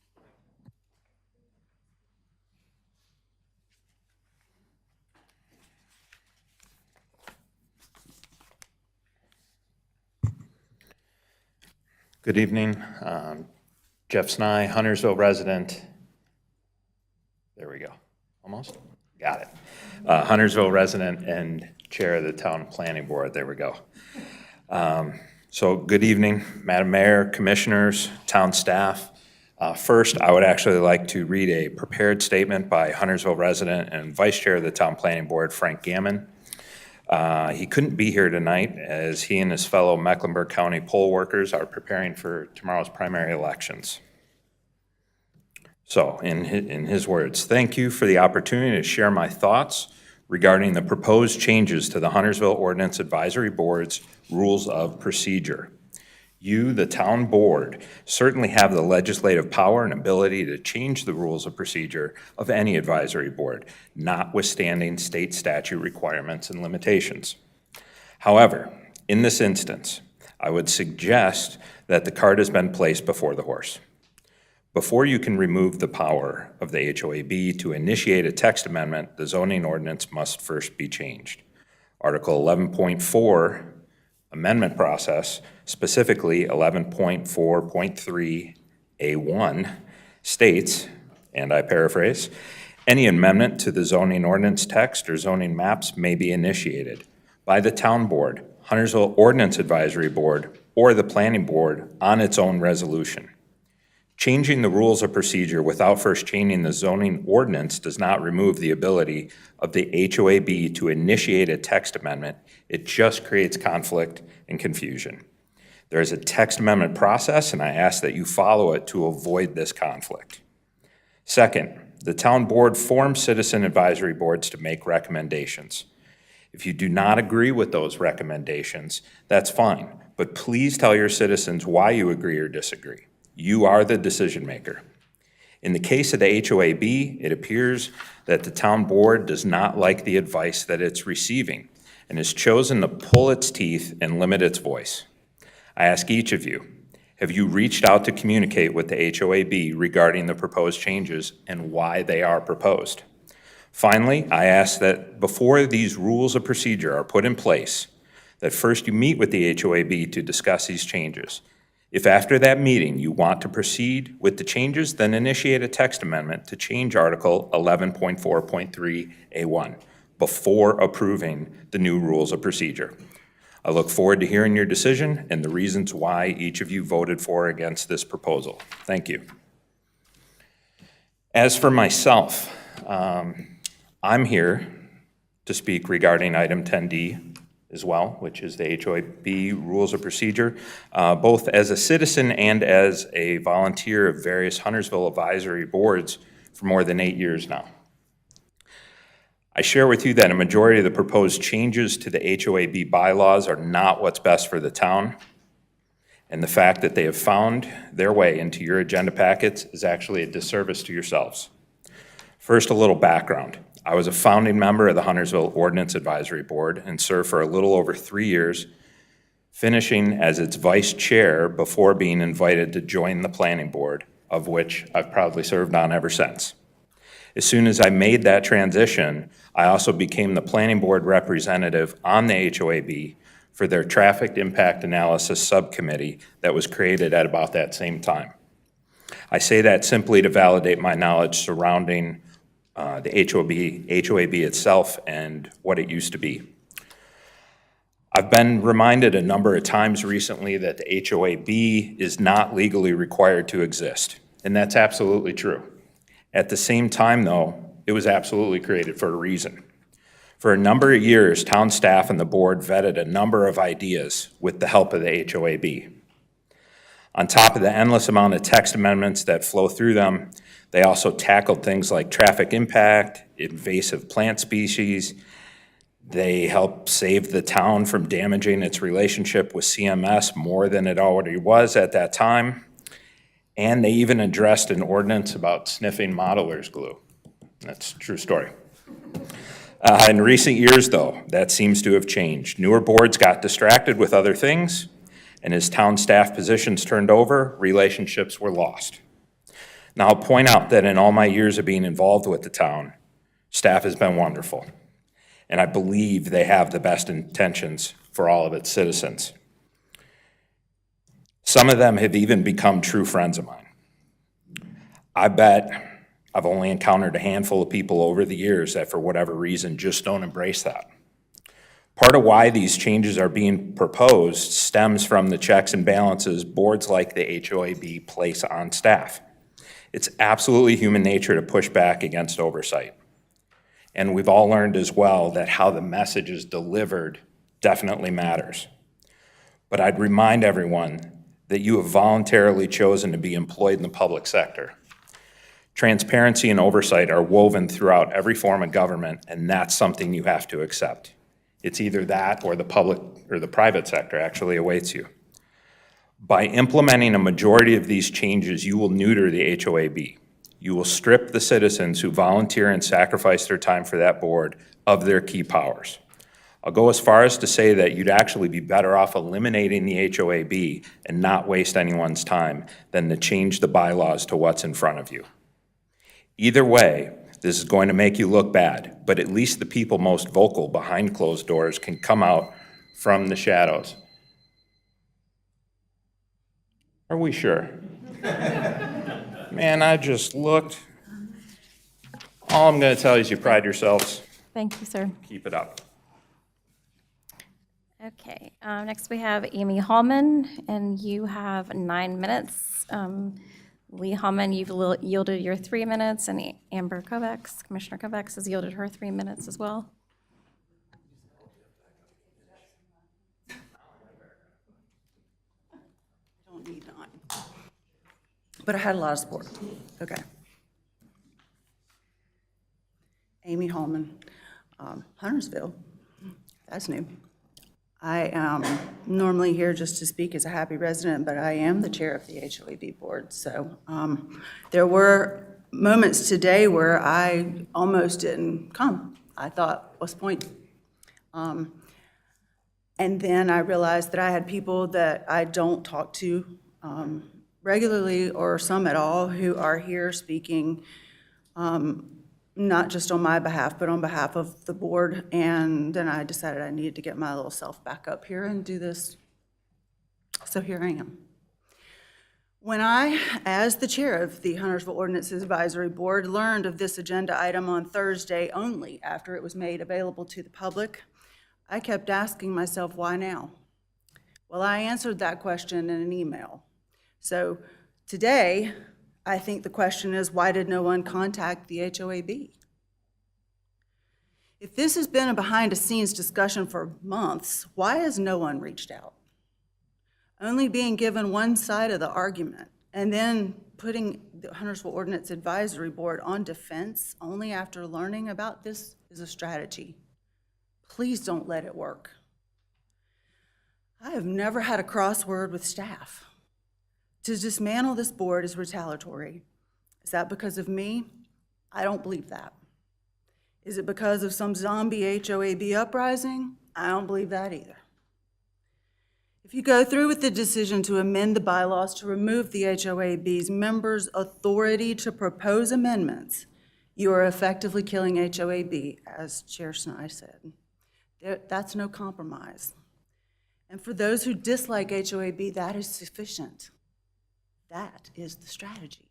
Good evening. Jeff Sny, Huntersville resident. There we go. Almost? Got it. Huntersville resident and chair of the town planning board. There we go. So good evening, Madam Mayor, commissioners, town staff. First, I would actually like to read a prepared statement by Huntersville resident and vice chair of the town planning board, Frank Gammon. He couldn't be here tonight as he and his fellow Mecklenburg County poll workers are preparing for tomorrow's primary elections. So in his words, thank you for the opportunity to share my thoughts regarding the proposed changes to the Huntersville Ordinance Advisory Board's rules of procedure. You, the town board, certainly have the legislative power and ability to change the rules of procedure of any advisory board, notwithstanding state statute requirements and limitations. However, in this instance, I would suggest that the cart has been placed before the horse. Before you can remove the power of the HOAB to initiate a text amendment, the zoning ordinance must first be changed. Article 11.4 amendment process, specifically 11.4.3A1, states, and I paraphrase, any amendment to the zoning ordinance text or zoning maps may be initiated by the town board, Huntersville Ordinance Advisory Board, or the planning board on its own resolution. Changing the rules of procedure without first changing the zoning ordinance does not remove the ability of the HOAB to initiate a text amendment. It just creates conflict and confusion. There is a text amendment process, and I ask that you follow it to avoid this conflict. Second, the town board forms citizen advisory boards to make recommendations. If you do not agree with those recommendations, that's fine, but please tell your citizens why you agree or disagree. You are the decision maker. In the case of the HOAB, it appears that the town board does not like the advice that it's receiving and has chosen to pull its teeth and limit its voice. I ask each of you, have you reached out to communicate with the HOAB regarding the proposed changes and why they are proposed? Finally, I ask that before these rules of procedure are put in place, that first you meet with the HOAB to discuss these changes. If after that meeting you want to proceed with the changes, then initiate a text amendment to change Article 11.4.3A1 before approving the new rules of procedure. I look forward to hearing your decision and the reasons why each of you voted for or against this proposal. Thank you. As for myself, I'm here to speak regarding item 10D as well, which is the HOAB Rules of Procedure, both as a citizen and as a volunteer of various Huntersville advisory boards for more than 8 years now. I share with you that a majority of the proposed changes to the HOAB bylaws are not what's best for the town, and the fact that they have found their way into your agenda packets is actually a disservice to yourselves. First, a little background. I was a founding member of the Huntersville Ordinance Advisory Board and served for a little over 3 years, finishing as its vice chair before being invited to join the planning board, of which I've proudly served on ever since. As soon as I made that transition, I also became the planning board representative on the HOAB for their traffic impact analysis subcommittee that was created at about that same time. I say that simply to validate my knowledge surrounding the HOAB itself and what it used to be. I've been reminded a number of times recently that the HOAB is not legally required to exist, and that's absolutely true. At the same time, though, it was absolutely created for a reason. For a number of years, town staff and the board vetted a number of ideas with the help of the HOAB. On top of the endless amount of text amendments that flow through them, they also tackled things like traffic impact, invasive plant species. They helped save the town from damaging its relationship with CMS more than it already was at that time. And they even addressed an ordinance about sniffing modeler's glue. That's a true story. In recent years, though, that seems to have changed. Newer boards got distracted with other things, and as town staff positions turned over, relationships were lost. Now, I'll point out that in all my years of being involved with the town, staff has been wonderful, and I believe they have the best intentions for all of its citizens. Some of them have even become true friends of mine. I bet I've only encountered a handful of people over the years that, for whatever reason, just don't embrace that. Part of why these changes are being proposed stems from the checks and balances boards like the HOAB place on staff. It's absolutely human nature to push back against oversight. And we've all learned as well that how the message is delivered definitely matters. But I'd remind everyone that you have voluntarily chosen to be employed in the public sector. Transparency and oversight are woven throughout every form of government, and that's something you have to accept. It's either that or the public or the private sector actually awaits you. By implementing a majority of these changes, you will neuter the HOAB. You will strip the citizens who volunteer and sacrifice their time for that board of their key powers. I'll go as far as to say that you'd actually be better off eliminating the HOAB and not waste anyone's time than to change the bylaws to what's in front of you. Either way, this is going to make you look bad, but at least the people most vocal behind closed doors can come out from the shadows. Are we sure? Man, I just looked. All I'm going to tell you is you pride yourselves. Thank you, sir. Keep it up. Okay, next we have Amy Hallman, and you have 9 minutes. Lee Hallman, you've yielded your 3 minutes, and Amber Kovacs, Commissioner Kovacs has yielded her 3 minutes as well. Don't need 9. But I had a lot of support. Okay. Amy Hallman, Huntersville, that's new. I am normally here just to speak as a happy resident, but I am the chair of the HOAB board. So there were moments today where I almost didn't come. I thought, what's the point? And then I realized that I had people that I don't talk to regularly or some at all who are here speaking not just on my behalf, but on behalf of the board. And then I decided I needed to get my little self back up here and do this. So here I am. When I, as the chair of the Huntersville Ordinances Advisory Board, learned of this agenda item on Thursday only after it was made available to the public, I kept asking myself, why now? Well, I answered that question in an email. So today, I think the question is, why did no one contact the HOAB? If this has been a behind-the-scenes discussion for months, why has no one reached out? Only being given one side of the argument and then putting the Huntersville Ordinance Advisory Board on defense only after learning about this is a strategy. Please don't let it work. I have never had a crossword with staff. To dismantle this board is retaliatory. Is that because of me? I don't believe that. Is it because of some zombie HOAB uprising? I don't believe that either. If you go through with the decision to amend the bylaws to remove the HOAB's members' authority to propose amendments, you are effectively killing HOAB, as Chair Snide said. That's no compromise. And for those who dislike HOAB, that is sufficient. That is the strategy.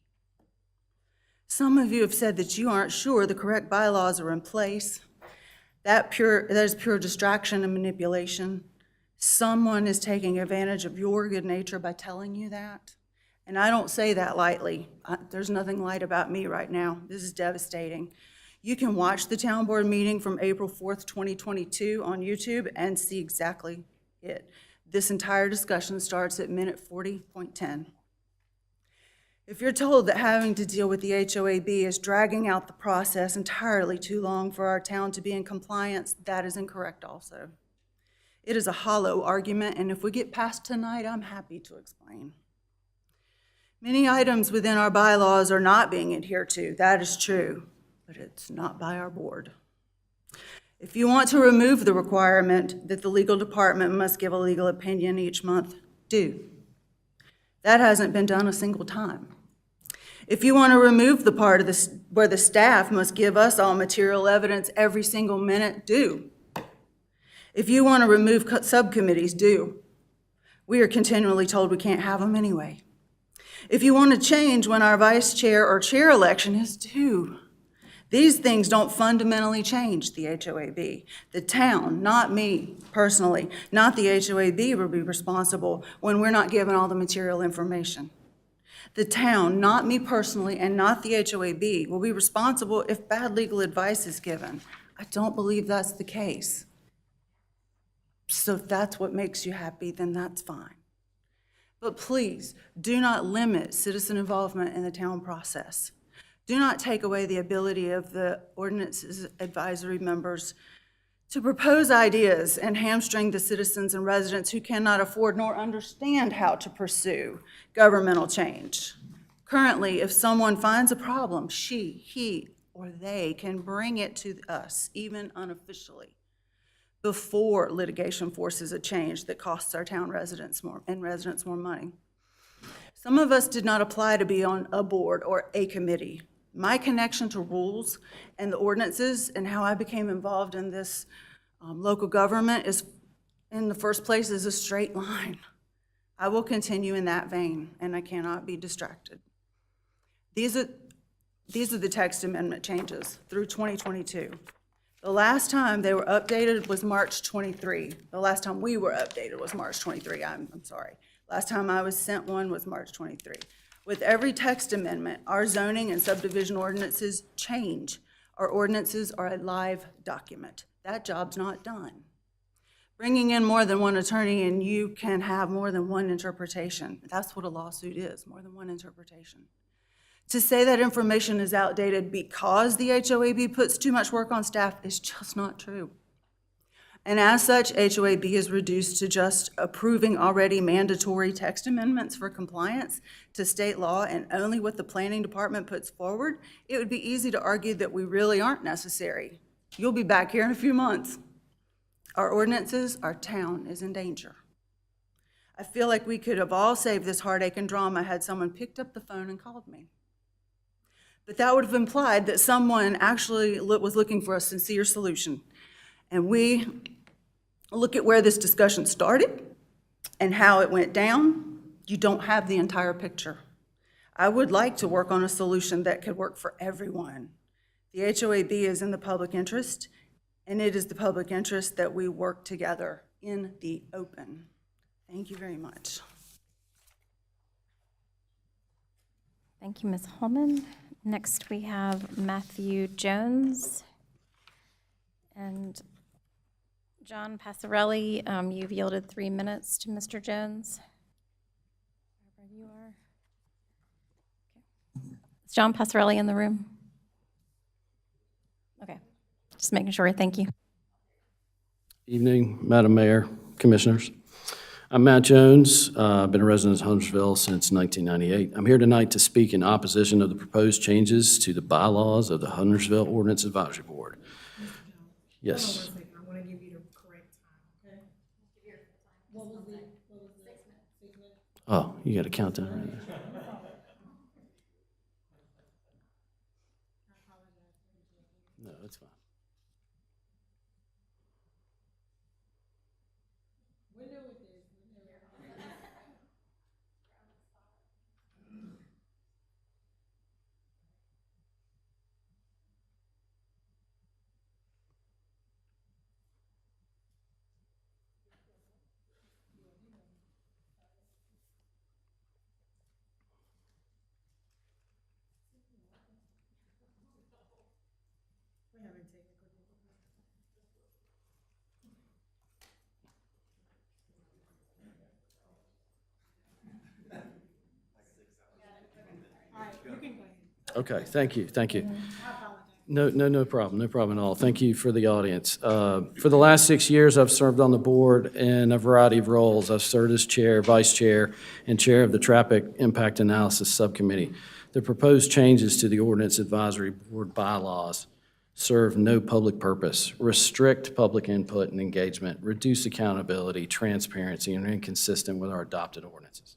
Some of you have said that you aren't sure the correct bylaws are in place. That is pure distraction and manipulation. Someone is taking advantage of your good nature by telling you that. And I don't say that lightly. There's nothing light about me right now. This is devastating. You can watch the town board meeting from April 4th, 2022 on YouTube and see exactly it. This entire discussion starts at minute 40.10. If you're told that having to deal with the HOAB is dragging out the process entirely too long for our town to be in compliance, that is incorrect also. It is a hollow argument, and if we get past tonight, I'm happy to explain. Many items within our bylaws are not being adhered to. That is true, but it's not by our board. If you want to remove the requirement that the legal department must give a legal opinion each month, do. That hasn't been done a single time. If you want to remove the part of this where the staff must give us all material evidence every single minute, do. If you want to remove subcommittees, do. We are continually told we can't have them anyway. If you want to change when our vice chair or chair election is, do. These things don't fundamentally change the HOAB. The town, not me personally, not the HOAB will be responsible when we're not given all the material information. The town, not me personally, and not the HOAB will be responsible if bad legal advice is given. I don't believe that's the case. So if that's what makes you happy, then that's fine. But please, do not limit citizen involvement in the town process. Do not take away the ability of the ordinances advisory members to propose ideas and hamstring the citizens and residents who cannot afford nor understand how to pursue governmental change. Currently, if someone finds a problem, she, he, or they can bring it to us, even unofficially, before litigation forces a change that costs our town residents more money. Some of us did not apply to be on a board or a committee. My connection to rules and the ordinances and how I became involved in this local government is, in the first place, is a straight line. I will continue in that vein, and I cannot be distracted. These are the text amendment changes through 2022. The last time they were updated was March 23. The last time we were updated was March 23. I'm sorry. Last time I was sent one was March 23. With every text amendment, our zoning and subdivision ordinances change. Our ordinances are a live document. That job's not done. Bringing in more than one attorney and you can have more than one interpretation. That's what a lawsuit is, more than one interpretation. To say that information is outdated because the HOAB puts too much work on staff is just not true. And as such, HOAB is reduced to just approving already mandatory text amendments for compliance to state law and only what the planning department puts forward. It would be easy to argue that we really aren't necessary. You'll be back here in a few months. Our ordinances, our town is in danger. I feel like we could have all saved this heartache and drama had someone picked up the phone and called me. But that would have implied that someone actually was looking for a sincere solution. And we look at where this discussion started and how it went down, you don't have the entire picture. I would like to work on a solution that could work for everyone. The HOAB is in the public interest, and it is the public interest that we work together in the open. Thank you very much. Thank you, Ms. Holman. Next, we have Matthew Jones. And John Passarelli, you've yielded 3 minutes to Mr. Jones. Wherever you are. Okay. Is John Passarelli in the room? Okay, just making sure, thank you. Evening, Madam Mayor, Commissioners. I'm Matt Jones. I've been a resident of Huntersville since 1998. I'm here tonight to speak in opposition of the proposed changes to the bylaws of the Huntersville Ordinance Advisory Board. Yes. I want to give you the correct time, okay? What was the 6 minutes? Oh, you got a countdown right there. No, that's fine. Okay, thank you, thank you. No problem at all. Thank you for the audience. For the last 6 years, I've served on the board in a variety of roles. I've served as chair, vice chair, and chair of the Traffic Impact Analysis Subcommittee. The proposed changes to the Ordinance Advisory Board bylaws serve no public purpose, restrict public input and engagement, reduce accountability, transparency, and are inconsistent with our adopted ordinances.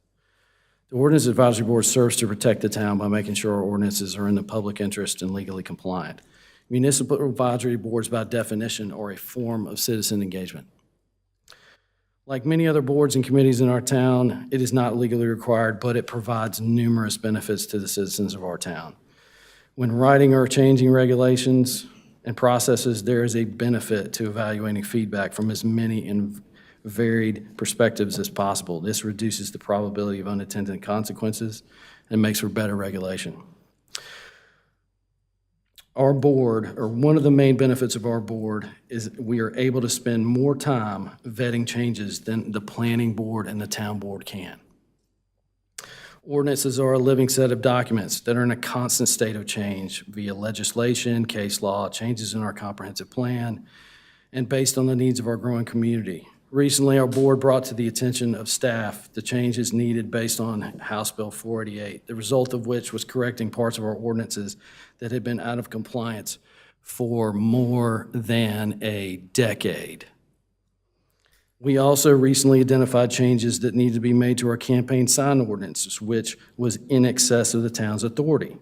The Ordinance Advisory Board serves to protect the town by making sure our ordinances are in the public interest and legally compliant. Municipal advisory boards, by definition, are a form of citizen engagement. Like many other boards and committees in our town, it is not legally required, but it provides numerous benefits to the citizens of our town. When writing or changing regulations and processes, there is a benefit to evaluating feedback from as many and varied perspectives as possible. This reduces the probability of unintended consequences and makes for better regulation. Our board, or one of the main benefits of our board, is we are able to spend more time vetting changes than the planning board and the town board can. Ordinances are a living set of documents that are in a constant state of change via legislation, case law, changes in our comprehensive plan, and based on the needs of our growing community. Recently, our board brought to the attention of staff the changes needed based on House Bill 488, the result of which was correcting parts of our ordinances that had been out of compliance for more than a decade. We also recently identified changes that need to be made to our campaign sign ordinances, which was in excess of the town's authority.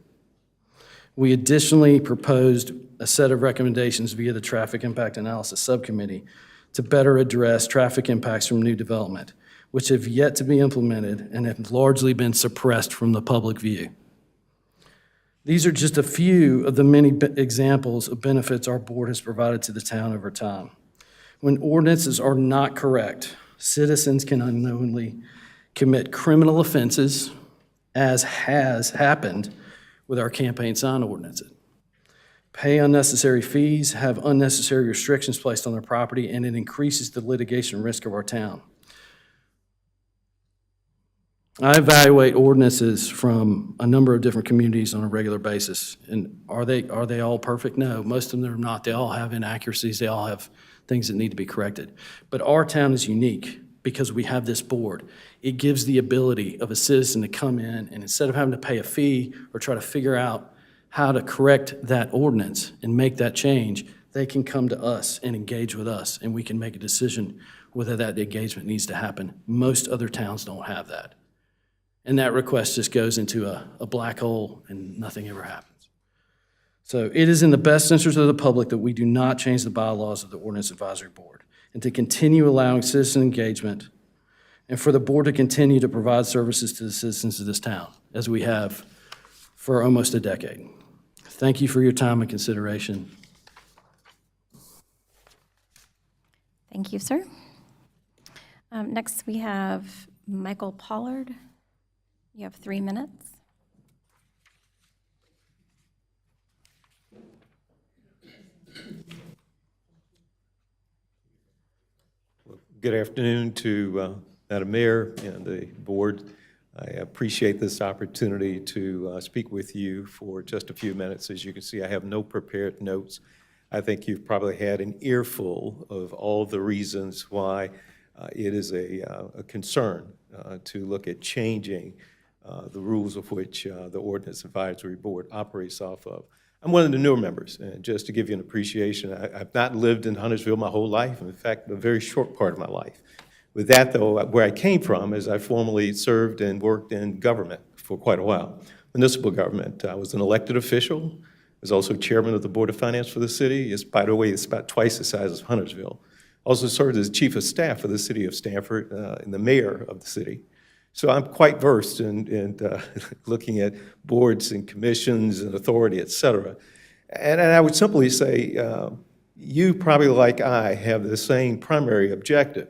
We additionally proposed a set of recommendations via the Traffic Impact Analysis Subcommittee to better address traffic impacts from new development, which have yet to be implemented and have largely been suppressed from the public view. These are just a few of the many examples of benefits our board has provided to the town over time. When ordinances are not correct, citizens can unknowingly commit criminal offenses, as has happened with our campaign sign ordinances, pay unnecessary fees, have unnecessary restrictions placed on their property, and it increases the litigation risk of our town. I evaluate ordinances from a number of different communities on a regular basis. And are they all perfect? No, most of them are not. They all have inaccuracies. They all have things that need to be corrected. But our town is unique because we have this board. It gives the ability of a citizen to come in and instead of having to pay a fee or try to figure out how to correct that ordinance and make that change, they can come to us and engage with us, and we can make a decision whether that engagement needs to happen. Most other towns don't have that. And that request just goes into a black hole and nothing ever happens. So it is in the best interest of the public that we do not change the bylaws of the Ordinance Advisory Board and to continue allowing citizen engagement and for the board to continue to provide services to the citizens of this town, as we have for almost a decade. Thank you for your time and consideration. Thank you, sir. Next, we have Michael Pollard. You have 3 minutes. Good afternoon to Madam Mayor and the board. I appreciate this opportunity to speak with you for just a few minutes. As you can see, I have no prepared notes. I think you've probably had an earful of all the reasons why it is a concern to look at changing the rules of which the Ordinance Advisory Board operates off of. I'm one of the newer members, and just to give you an appreciation, I've not lived in Huntersville my whole life, in fact, a very short part of my life. With that, though, where I came from is I formerly served and worked in government for quite a while, municipal government. I was an elected official. I was also chairman of the Board of Finance for the city. By the way, it's about twice the size of Huntersville. Also served as chief of staff for the city of Stamford and the mayor of the city. So I'm quite versed in looking at boards and commissions and authority, et cetera. And I would simply say, you probably like I have the same primary objective.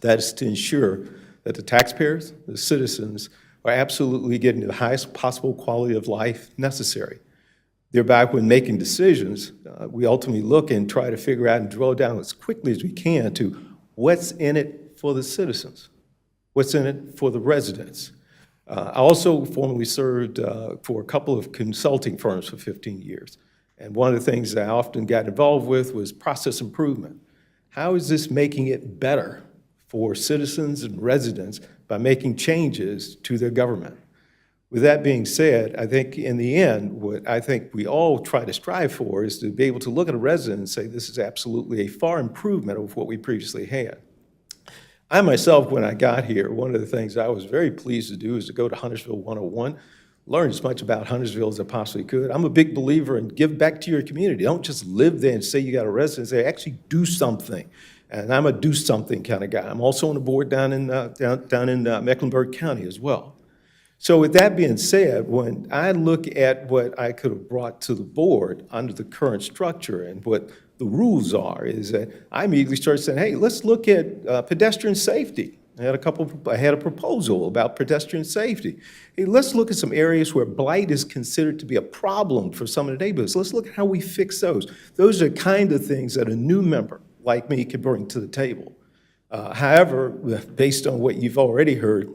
That is to ensure that the taxpayers, the citizens, are absolutely getting the highest possible quality of life necessary. Thereby, when making decisions, we ultimately look and try to figure out and drill down as quickly as we can to what's in it for the citizens, what's in it for the residents. I also formerly served for a couple of consulting firms for 15 years. And one of the things that I often got involved with was process improvement. How is this making it better for citizens and residents by making changes to their government? With that being said, I think in the end, what I think we all try to strive for is to be able to look at a resident and say, this is absolutely a far improvement of what we previously had. I myself, when I got here, one of the things I was very pleased to do is to go to Huntersville 101, learn as much about Huntersville as I possibly could. I'm a big believer in give back to your community. Don't just live there and say you got a residence there, actually do something. And I'm a do something kind of guy. I'm also on the board down in Mecklenburg County as well. So with that being said, when I look at what I could have brought to the board under the current structure and what the rules are, is that I immediately started saying, hey, let's look at pedestrian safety. I had a proposal about pedestrian safety. Hey, let's look at some areas where blight is considered to be a problem for some of the neighborhoods. Let's look at how we fix those. Those are the kind of things that a new member like me could bring to the table. However, based on what you've already heard,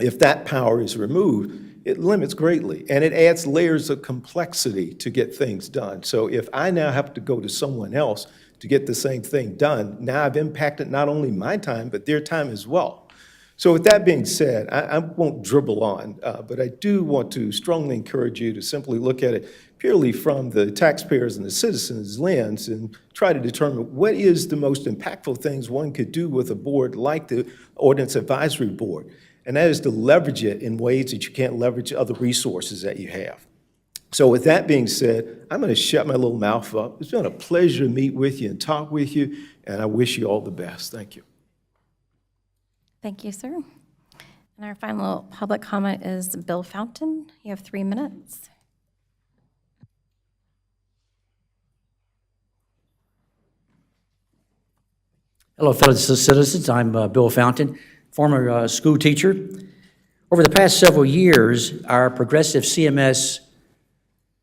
if that power is removed, it limits greatly, and it adds layers of complexity to get things done. So if I now have to go to someone else to get the same thing done, now I've impacted not only my time, but their time as well. So with that being said, I won't dribble on, but I do want to strongly encourage you to simply look at it purely from the taxpayers and the citizens' lens and try to determine what is the most impactful things one could do with a board like the Ordinance Advisory Board. And that is to leverage it in ways that you can't leverage other resources that you have. So with that being said, I'm going to shut my little mouth up. It's been a pleasure to meet with you and talk with you, and I wish you all the best. Thank you. Thank you, sir. And our final public comment is Bill Fountain. You have 3 minutes. Hello, fellow citizens. I'm Bill Fountain, former school teacher. Over the past several years, our progressive CMS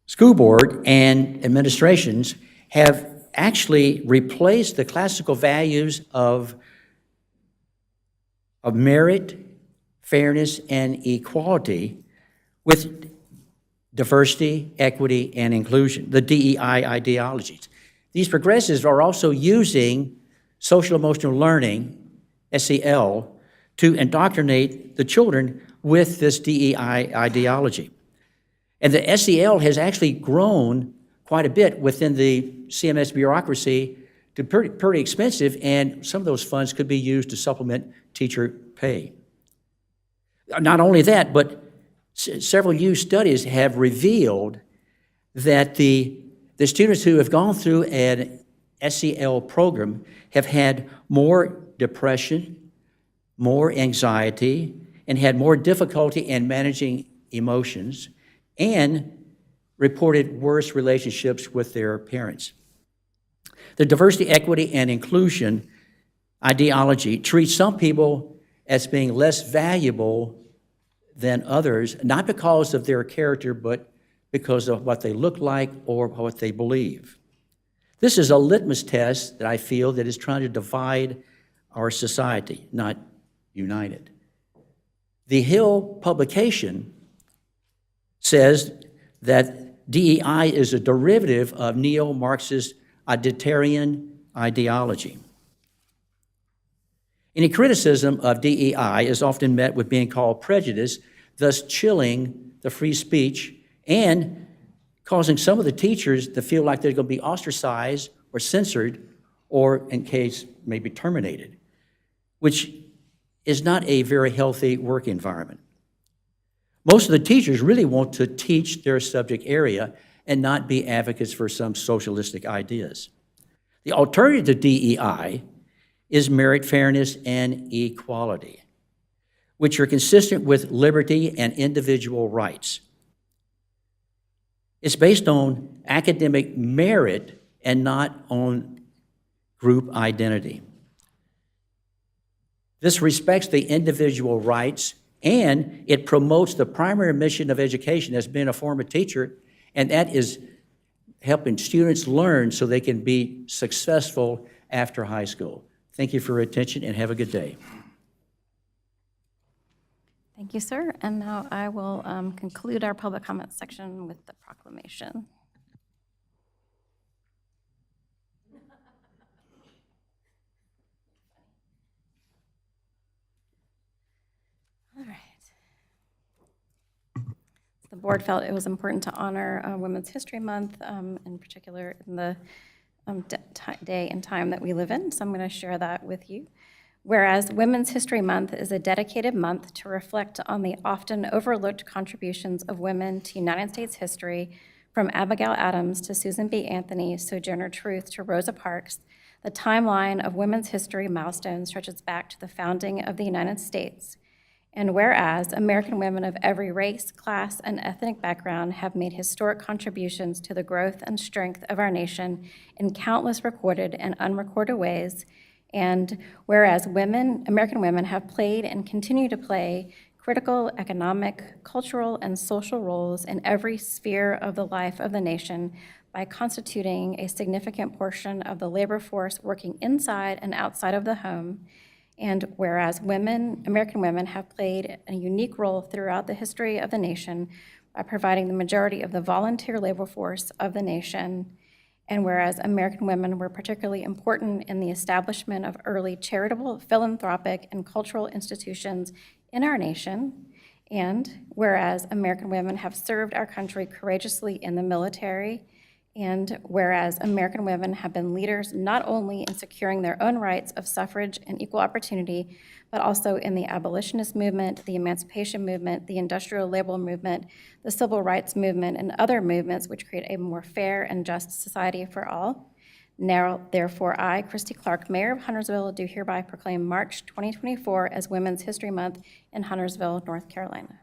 school board and administrations have actually replaced the classical values of merit, fairness, and equality with diversity, equity, and inclusion, the DEI ideologies. These progressives are also using social emotional learning, SEL, to indoctrinate the children with this DEI ideology. And the SEL has actually grown quite a bit within the CMS bureaucracy to pretty expensive, and some of those funds could be used to supplement teacher pay. Not only that, but several new studies have revealed that the students who have gone through an SEL program have had more depression, more anxiety, and had more difficulty in managing emotions, and reported worse relationships with their parents. The diversity, equity, and inclusion ideology treats some people as being less valuable than others, not because of their character, but because of what they look like or what they believe. This is a litmus test that I feel that is trying to divide our society, not unite it. The Hill publication says that DEI is a derivative of neo-Marxist identitarian ideology. Any criticism of DEI is often met with being called prejudice, thus chilling the free speech and causing some of the teachers to feel like they're going to be ostracized or censored or, in case, maybe terminated, which is not a very healthy work environment. Most of the teachers really want to teach their subject area and not be advocates for some socialistic ideas. The alternative to DEI is merit, fairness, and equality, which are consistent with liberty and individual rights. It's based on academic merit and not on group identity. This respects the individual rights, and it promotes the primary mission of education as being a former teacher, and that is helping students learn so they can be successful after high school. Thank you for your attention, and have a good day. Thank you, sir. And now I will conclude our public comment section with the proclamation. All right. The board felt it was important to honor Women's History Month, in particular in the day and time that we live in, so I'm going to share that with you. Whereas Women's History Month is a dedicated month to reflect on the often overlooked contributions of women to United States history, from Abigail Adams to Susan B. Anthony, Sojourner Truth to Rosa Parks, the timeline of women's history milestones stretches back to the founding of the United States. And whereas American women of every race, class, and ethnic background have made historic contributions to the growth and strength of our nation in countless recorded and unrecorded ways, and whereas American women have played and continue to play critical economic, cultural, and social roles in every sphere of the life of the nation by constituting a significant portion of the labor force working inside and outside of the home, and whereas American women have played a unique role throughout the history of the nation by providing the majority of the volunteer labor force of the nation, and whereas American women were particularly important in the establishment of early charitable, philanthropic, and cultural institutions in our nation, and whereas American women have served our country courageously in the military, and whereas American women have been leaders not only in securing their own rights of suffrage and equal opportunity, but also in the abolitionist movement, the emancipation movement, the industrial labor movement, the civil rights movement, and other movements which create a more fair and just society for all. Now, therefore, I, Christy Clark, Mayor of Huntersville, do hereby proclaim March 2024 as Women's History Month in Huntersville, North Carolina.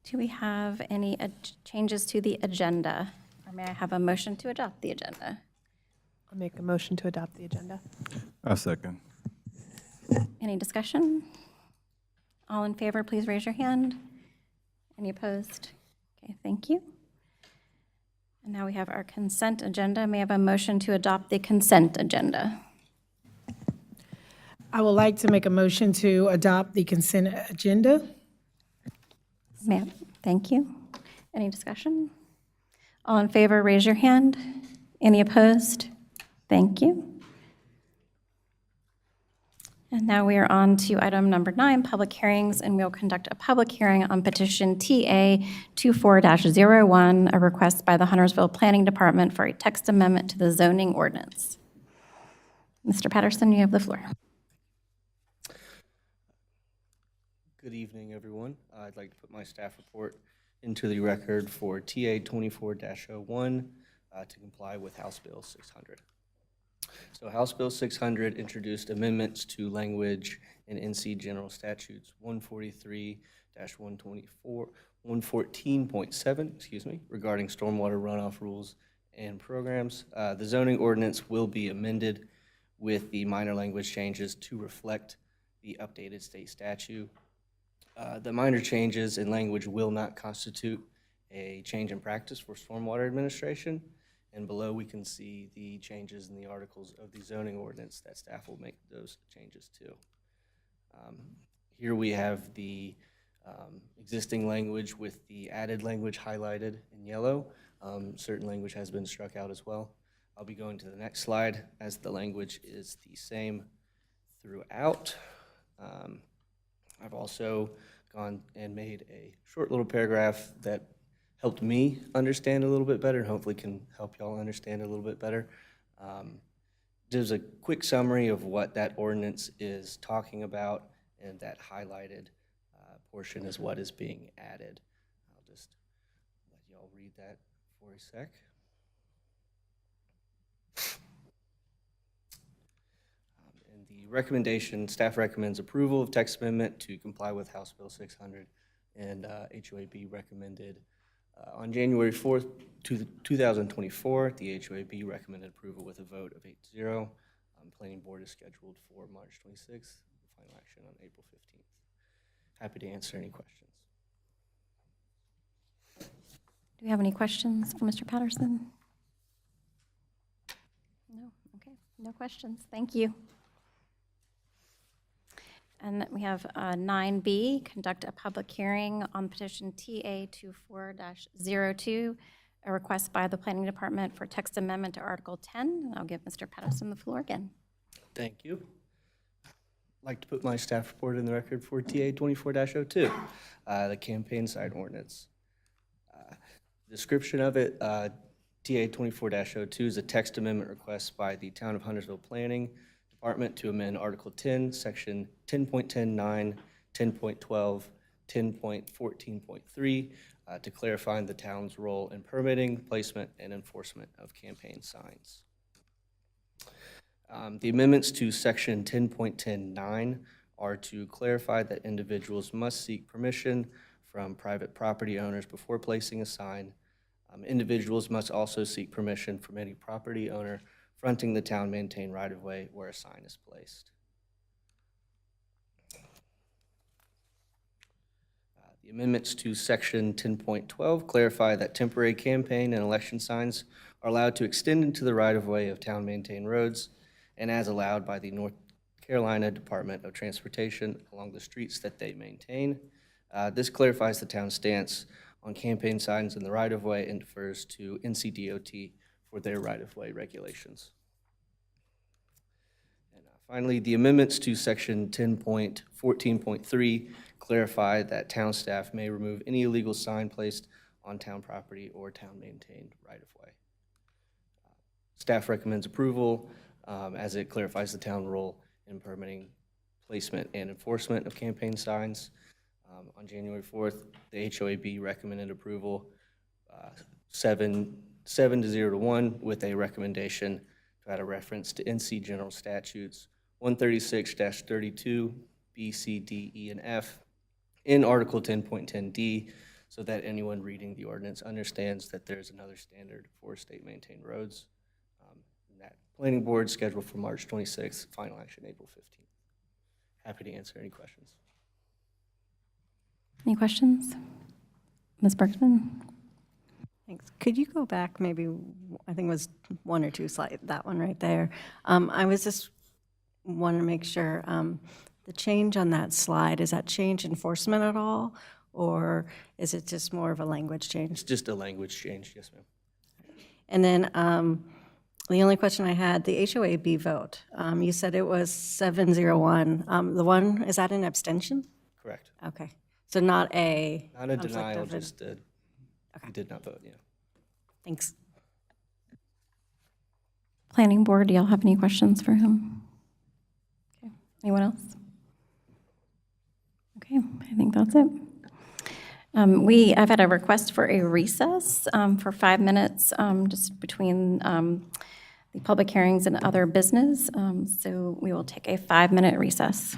Do we have any changes to the agenda? Or may I have a motion to adopt the agenda? I'll make a motion to adopt the agenda. I'll second. Any discussion? All in favor, please raise your hand. Any opposed? Okay, thank you. And now we have our consent agenda. May I have a motion to adopt the consent agenda? I would like to make a motion to adopt the consent agenda. Ma'am, thank you. Any discussion? All in favor, raise your hand. Any opposed? Thank you. And now we are on to item number 9, public hearings, and we'll conduct a public hearing on petition TA 24-01, a request by the Huntersville Planning Department for a text amendment to the zoning ordinance. Mr. Patterson, you have the floor. Good evening, everyone. I'd like to put my staff report into the record for TA 24-01 to comply with House Bill 600. So House Bill 600 introduced amendments to language in NC General Statutes 143-114.7, regarding stormwater runoff rules and programs. The zoning ordinance will be amended with the minor language changes to reflect the updated state statute. The minor changes in language will not constitute a change in practice for stormwater administration. And below, we can see the changes in the articles of the zoning ordinance that staff will make those changes to. Here we have the existing language with the added language highlighted in yellow. Certain language has been struck out as well. I'll be going to the next slide as the language is the same throughout. I've also gone and made a short little paragraph that helped me understand a little bit better, and hopefully can help y'all understand a little bit better. There's a quick summary of what that ordinance is talking about, and that highlighted portion is what is being added. I'll just let y'all read that for a sec. And the recommendation, staff recommends approval of text amendment to comply with House Bill 600, and HOAB recommended on January 4th, 2024, the HOAB recommended approval with a vote of 8-0. Planning board is scheduled for March 26th, final action on April 15th. Happy to answer any questions. Do we have any questions for Mr. Patterson? No? Okay, no questions. Thank you. And we have 9B, conduct a public hearing on petition TA 24-02, a request by the Planning Department for text amendment to Article 10. And I'll give Mr. Patterson the floor again. Thank you. I'd like to put my staff report in the record for TA 24-02, the campaign sign ordinance. Description of it, TA 24-02 is a text amendment request by the Town of Huntersville Planning Department to amend Article 10, Section 10.10.9, 10.12, 10.14.3 to clarify the town's role in permitting, placement, and enforcement of campaign signs. The amendments to Section 10.10.9 are to clarify that individuals must seek permission from private property owners before placing a sign. Individuals must also seek permission from any property owner fronting the town-maintained right-of-way where a sign is placed. The amendments to Section 10.12 clarify that temporary campaign and election signs are allowed to extend into the right-of-way of town-maintained roads and as allowed by the North Carolina Department of Transportation along the streets that they maintain. This clarifies the town's stance on campaign signs in the right-of-way and defers to NCDOT for their right-of-way regulations. And finally, the amendments to Section 10.14.3 clarify that town staff may remove any illegal sign placed on town property or town-maintained right-of-way. Staff recommends approval as it clarifies the town role in permitting, placement, and enforcement of campaign signs. On January 4th, the HOAB recommended approval 7-0-1 with a recommendation to add a reference to NC General Statutes 136-32, B, C, D, E, and F in Article 10.10D so that anyone reading the ordinance understands that there's another standard for state-maintained roads. That planning board scheduled for March 26th, final action April 15th. Happy to answer any questions. Any questions? Ms. Bergman? Thanks. Could you go back maybe, I think it was 1 or 2 slides, that one right there. I was just wanting to make sure, the change on that slide, is that change enforcement at all? Or is it just more of a language change? It's just a language change, yes, ma'am. And then the only question I had, the HOAB vote, you said it was 7-0-1. The one, is that an abstention? Correct. Okay. So not a... Not a conflict denial, of just a, he did not vote, yeah. Thanks. Planning board, do y'all have any questions for him? Okay. Anyone else? Okay, I think that's it. I've had a request for a recess for 5 minutes, just between the public hearings and other business. So we will take a 5-minute recess.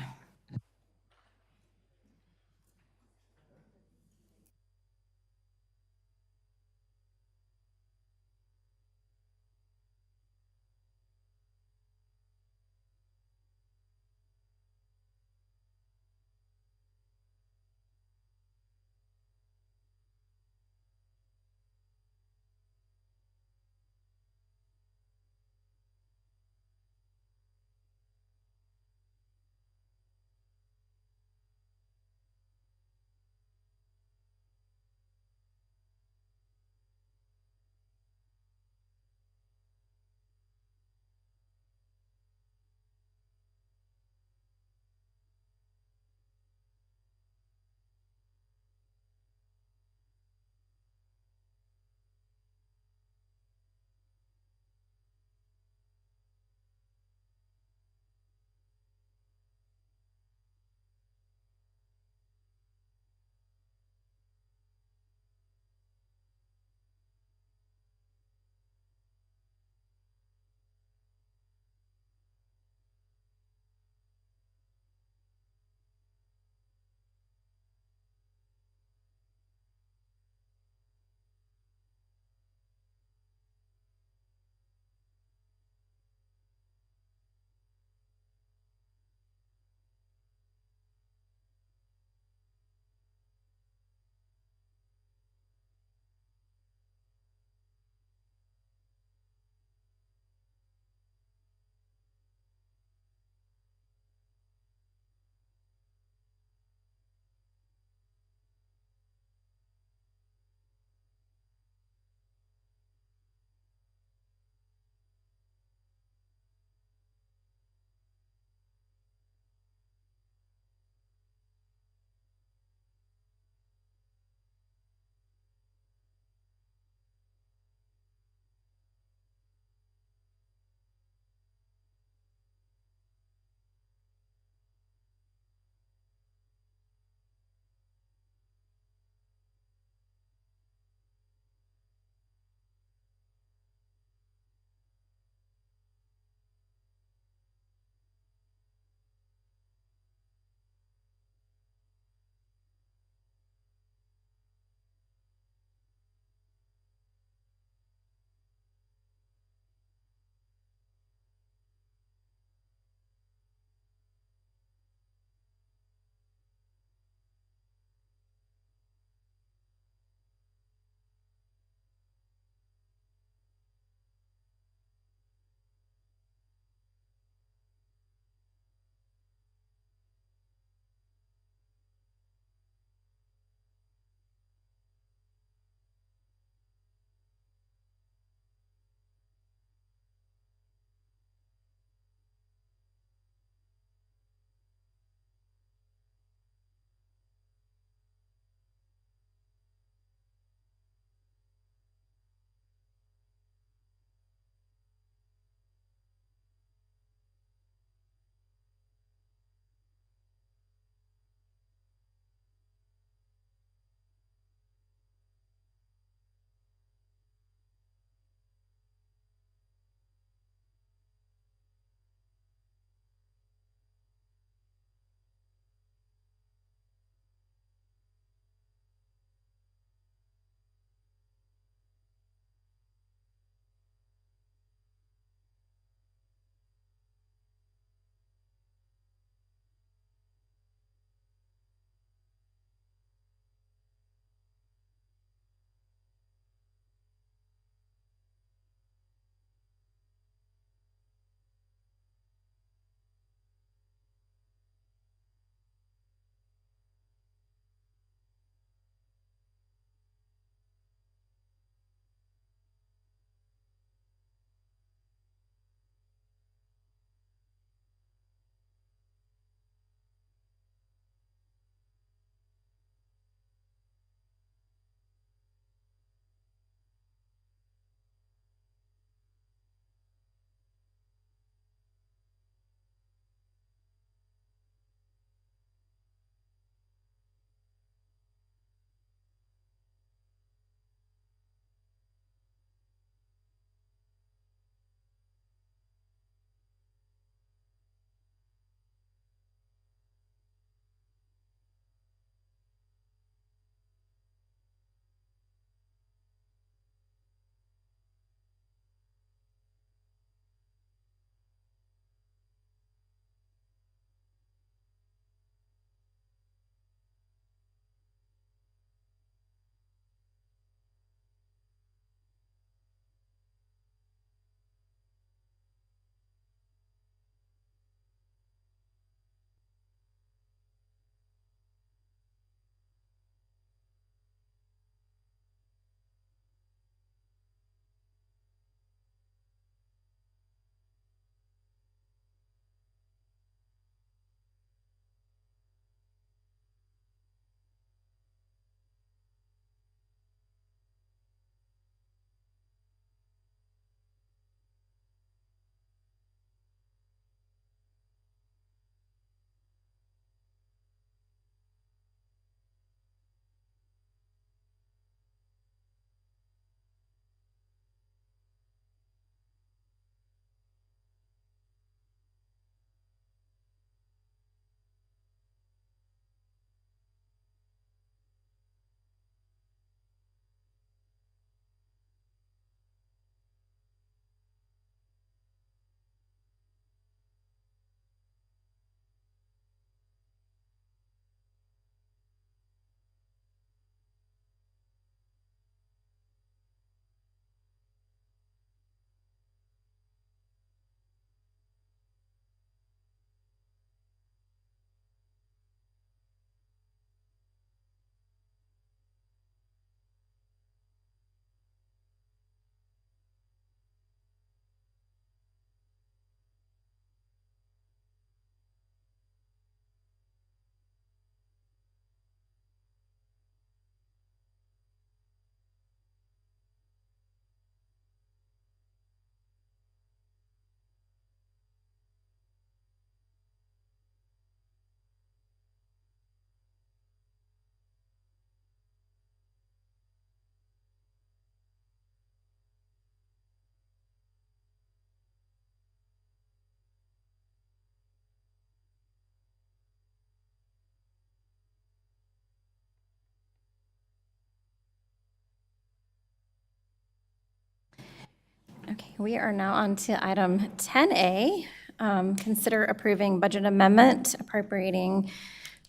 Okay, we are now on to item 10A. Consider approving budget amendment appropriating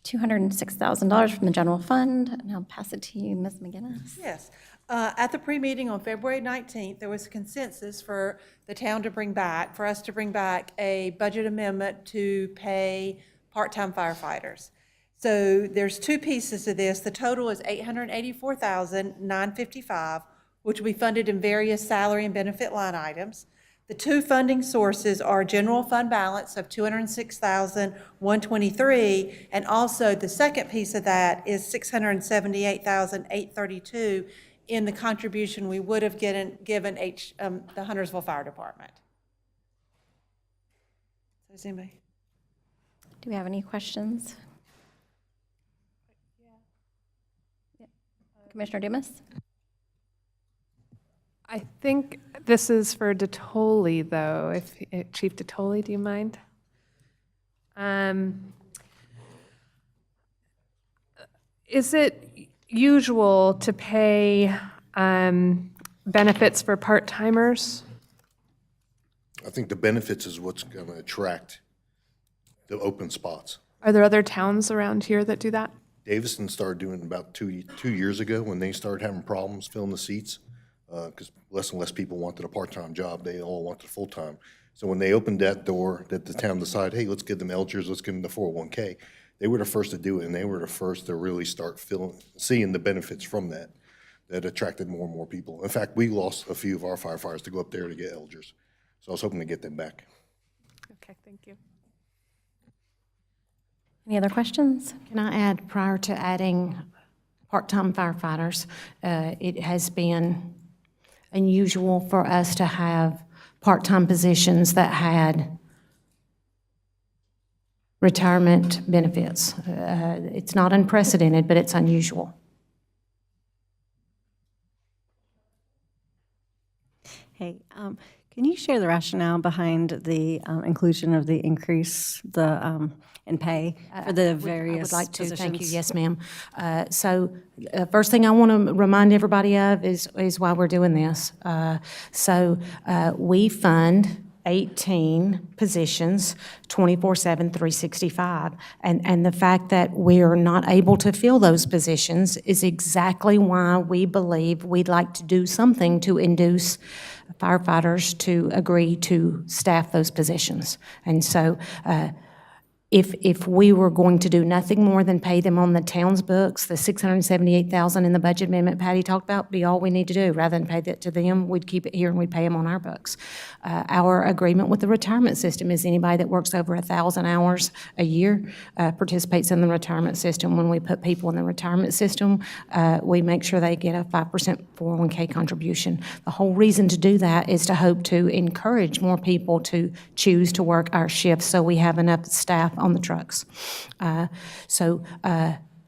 $206,000 from the general fund. And I'll pass it to you, Ms. McGinnis. Yes. At the pre-meeting on February 19th, there was a consensus for the town to bring back, for us to bring back a budget amendment to pay part-time firefighters. So there's two pieces to this. The total is $884,955, which will be funded in various salary and benefit line items. The two funding sources are general fund balance of $206,123, and also the second piece of that is $678,832 in the contribution we would have given the Huntersville Fire Department. Does anybody? Do we have any questions? Commissioner Dumas? I think this is for Detoli, though. If Chief Detoli, do you mind? Is it usual to pay benefits for part-timers? I think the benefits is what's going to attract the open spots. Are there other towns around here that do that? Davison started doing it about two years ago when they started having problems filling the seats because less and less people wanted a part-time job. They all wanted full-time. So when they opened that door, that the town decided, hey, let's give them Elgers, let's give them the 401k, they were the first to do it, and they were the first to really start seeing the benefits from that. That attracted more and more people. In fact, we lost a few of our firefighters to go up there to get Elgers. So I was hoping to get them back. Okay, thank you. Any other questions? Can I add, prior to adding part-time firefighters, it has been unusual for us to have part-time positions that had retirement benefits. It's not unprecedented, but it's unusual. Hey, can you share the rationale behind the inclusion of the increase in pay for the various I would like to, positions? thank you, yes, ma'am. So first thing I want to remind everybody of is why we're doing this. We fund 18 positions, 24/7, 365. And the fact that we're not able to fill those positions is exactly why we believe we'd like to do something to induce firefighters to agree to staff those positions. And so if we were going to do nothing more than pay them on the town's books, the $678,000 in the budget amendment Patty talked about be all we need to do. Rather than pay that to them, we'd keep it here and we'd pay them on our books. Our agreement with the retirement system is anybody that works over 1,000 hours a year participates in the retirement system. When we put people in the retirement system, we make sure they get a 5% 401k contribution. The whole reason to do that is to hope to encourage more people to choose to work our shifts so we have enough staff on the trucks.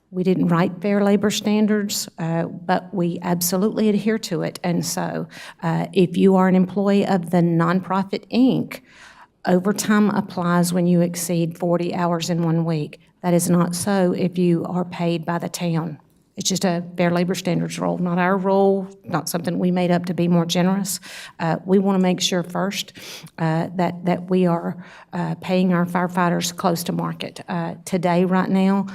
We didn't write fair labor standards, but we absolutely adhere to it. And so if you are an employee of the nonprofit Inc., overtime applies when you exceed 40 hours in 1 week. That is not so if you are paid by the town. It's just a fair labor standards rule, not our rule, not something we made up to be more generous. We want to make sure first that we are paying our firefighters close to market. Today, right now,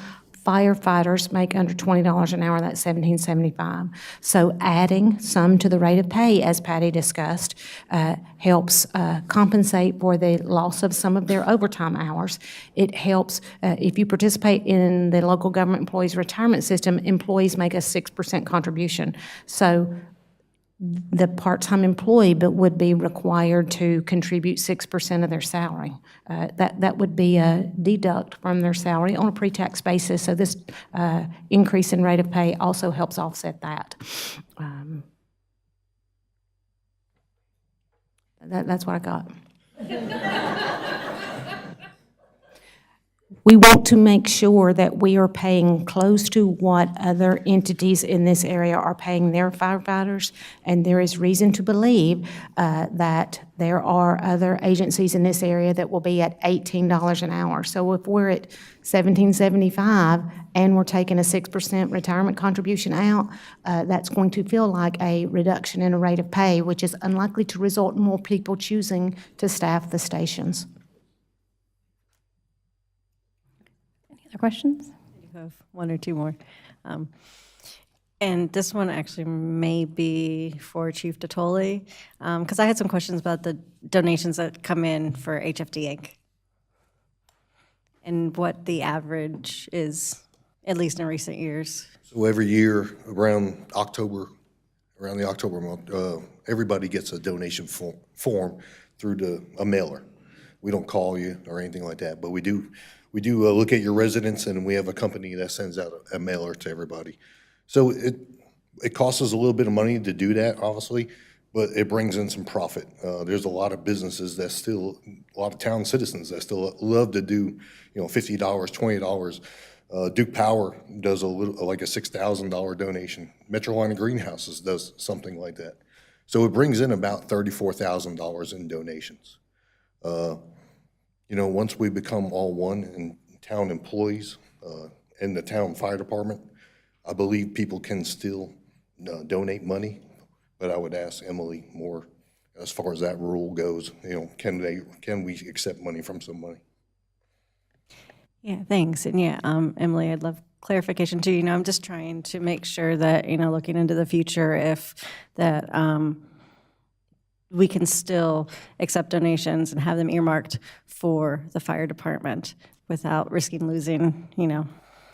firefighters make under $20 an hour, that's $17.75. So adding some to the rate of pay, as Patty discussed, helps compensate for the loss of some of their overtime hours. It helps, if you participate in the local government employees retirement system, employees make a 6% contribution. So the part-time employee would be required to contribute 6% of their salary. That would be a deduct from their salary on a pre-tax basis. So this increase in rate of pay also helps offset that. That's what I got. we want to make sure that we are paying close to what other entities in this area are paying their firefighters, and there is reason to believe that there are other agencies in this area that will be at $18 an hour. So if we're at $17.75 and we're taking a 6% retirement contribution out, that's going to feel like a reduction in a rate of pay, which is unlikely to result in more people choosing to staff the stations. Other questions? You have one or two more. And this one actually may be for Chief Totoli, because I had some questions about the donations that come in for HFD Inc. and what the average is, at least in recent years. So every year around the October month, everybody gets a donation form through a mailer. We don't call you or anything like that, but we do look at your residence, and we have a company that sends out a mailer to everybody. So it costs us a little bit of money to do that, obviously, but it brings in some profit. There's a lot of businesses a lot of town citizens that still love to do, $50, $20. Duke Power does like a $6,000 donation. Metrolina Greenhouses does something like that. So it brings in about $34,000 in donations. Once we become all one and town employees in the town fire department, I believe people can still donate money, but I would ask Emily more as far as that rule goes. Can we accept money from somebody? Yeah, thanks. And yeah, Emily, I'd love clarification too. I'm just trying to make sure that, looking into the future, if that we can still accept donations and have them earmarked for the fire department without risking losing,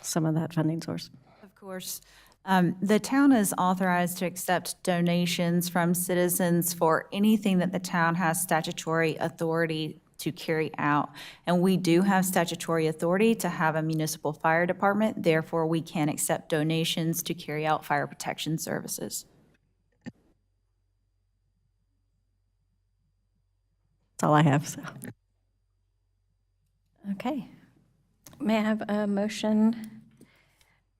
some of that funding source. Of course. The town is authorized to accept donations from citizens for anything that the town has statutory authority to carry out. And we do have statutory authority to have a municipal fire department. Therefore, we can accept donations to carry out fire protection services. That's all I have. So. Okay. May I have a motion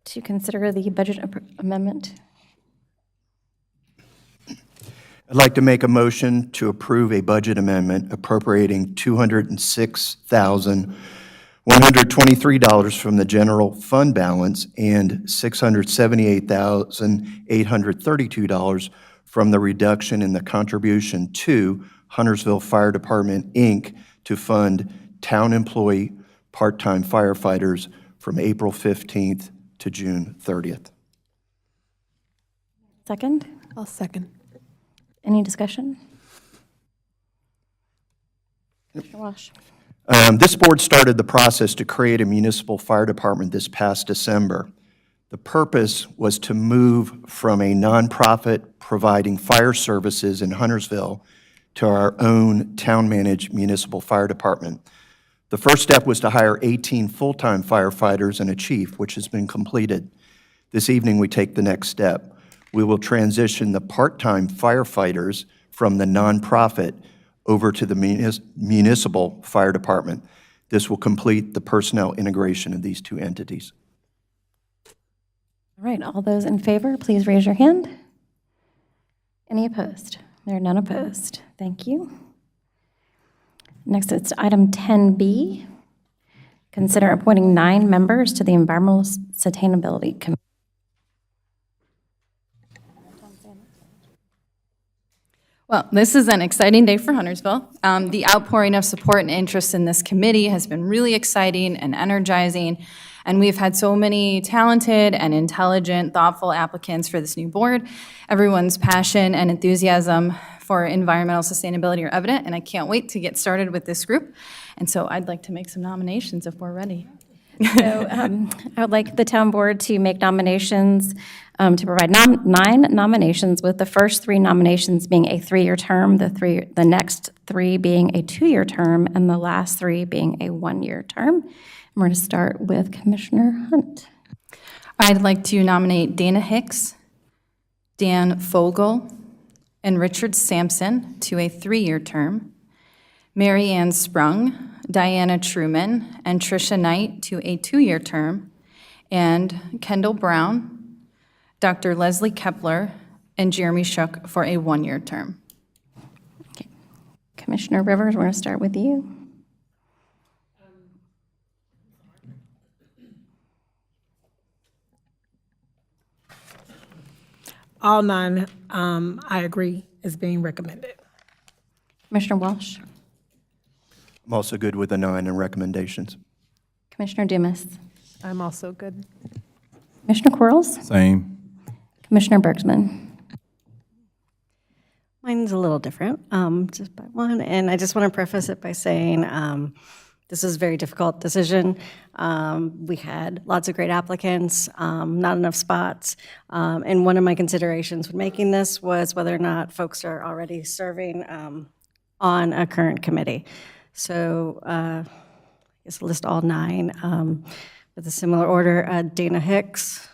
to consider the budget amendment? I'd like to make a motion to approve a budget amendment appropriating $206,123 from the general fund balance and $678,832 from the reduction in the contribution to Huntersville Fire Department, Inc. to fund town employee part-time firefighters from April 15th to June 30th. Second? I'll second. Any discussion? Mr. Walsh. This board started the process to create a municipal fire department this past December. The purpose was to move from a nonprofit providing fire services in Huntersville to our own town-managed municipal fire department. The first step was to hire 18 full-time firefighters and a chief, which has been completed. This evening, we take the next step. We will transition the part-time firefighters from the nonprofit over to the municipal fire department. This will complete the personnel integration of these two entities. All right, all those in favor, please raise your hand. Any opposed? There are none opposed. Thank you. Next, it's item 10B. Consider appointing 9 members to the Environmental Sustainability Committee. Well, this is an exciting day for Huntersville. The outpouring of support and interest in this committee has been really exciting and energizing, and we've had so many talented and intelligent, thoughtful applicants for this new board. Everyone's passion and enthusiasm for environmental sustainability are evident, and I can't wait to get started with this group. And so I'd like to make some nominations if we're ready. So I would like the town board to make nominations, to provide 9 nominations, with the first 3 nominations being a 3-year term, the next 3 being a 2-year term, and the last 3 being a 1-year term. And we're going to start with Commissioner Hunt. I'd like to nominate Dana Hicks, Dan Fogel, and Richard Sampson to a 3-year term, Mary Ann Sprung, Diana Truman and Tricia Knight to a 2-year term, and Kendall Brown, Dr. Leslie Kepler, and Jeremy Shook for a 1-year term. Commissioner Rivers, we're going to start with you. All 9, I agree, is being recommended. Commissioner Walsh, I'm also good with the 9 and recommendations. Commissioner Dumas, I'm also good. Commissioner Quarles, Same. Commissioner Bergsman. Mine's a little different, just by 1, and I just want to preface it by saying this is a very difficult decision. We had lots of great applicants, not enough spots, and one of my considerations when making this was whether or not folks are already serving on a current committee. So I guess I'll list all 9 with a similar order. Dana Hicks,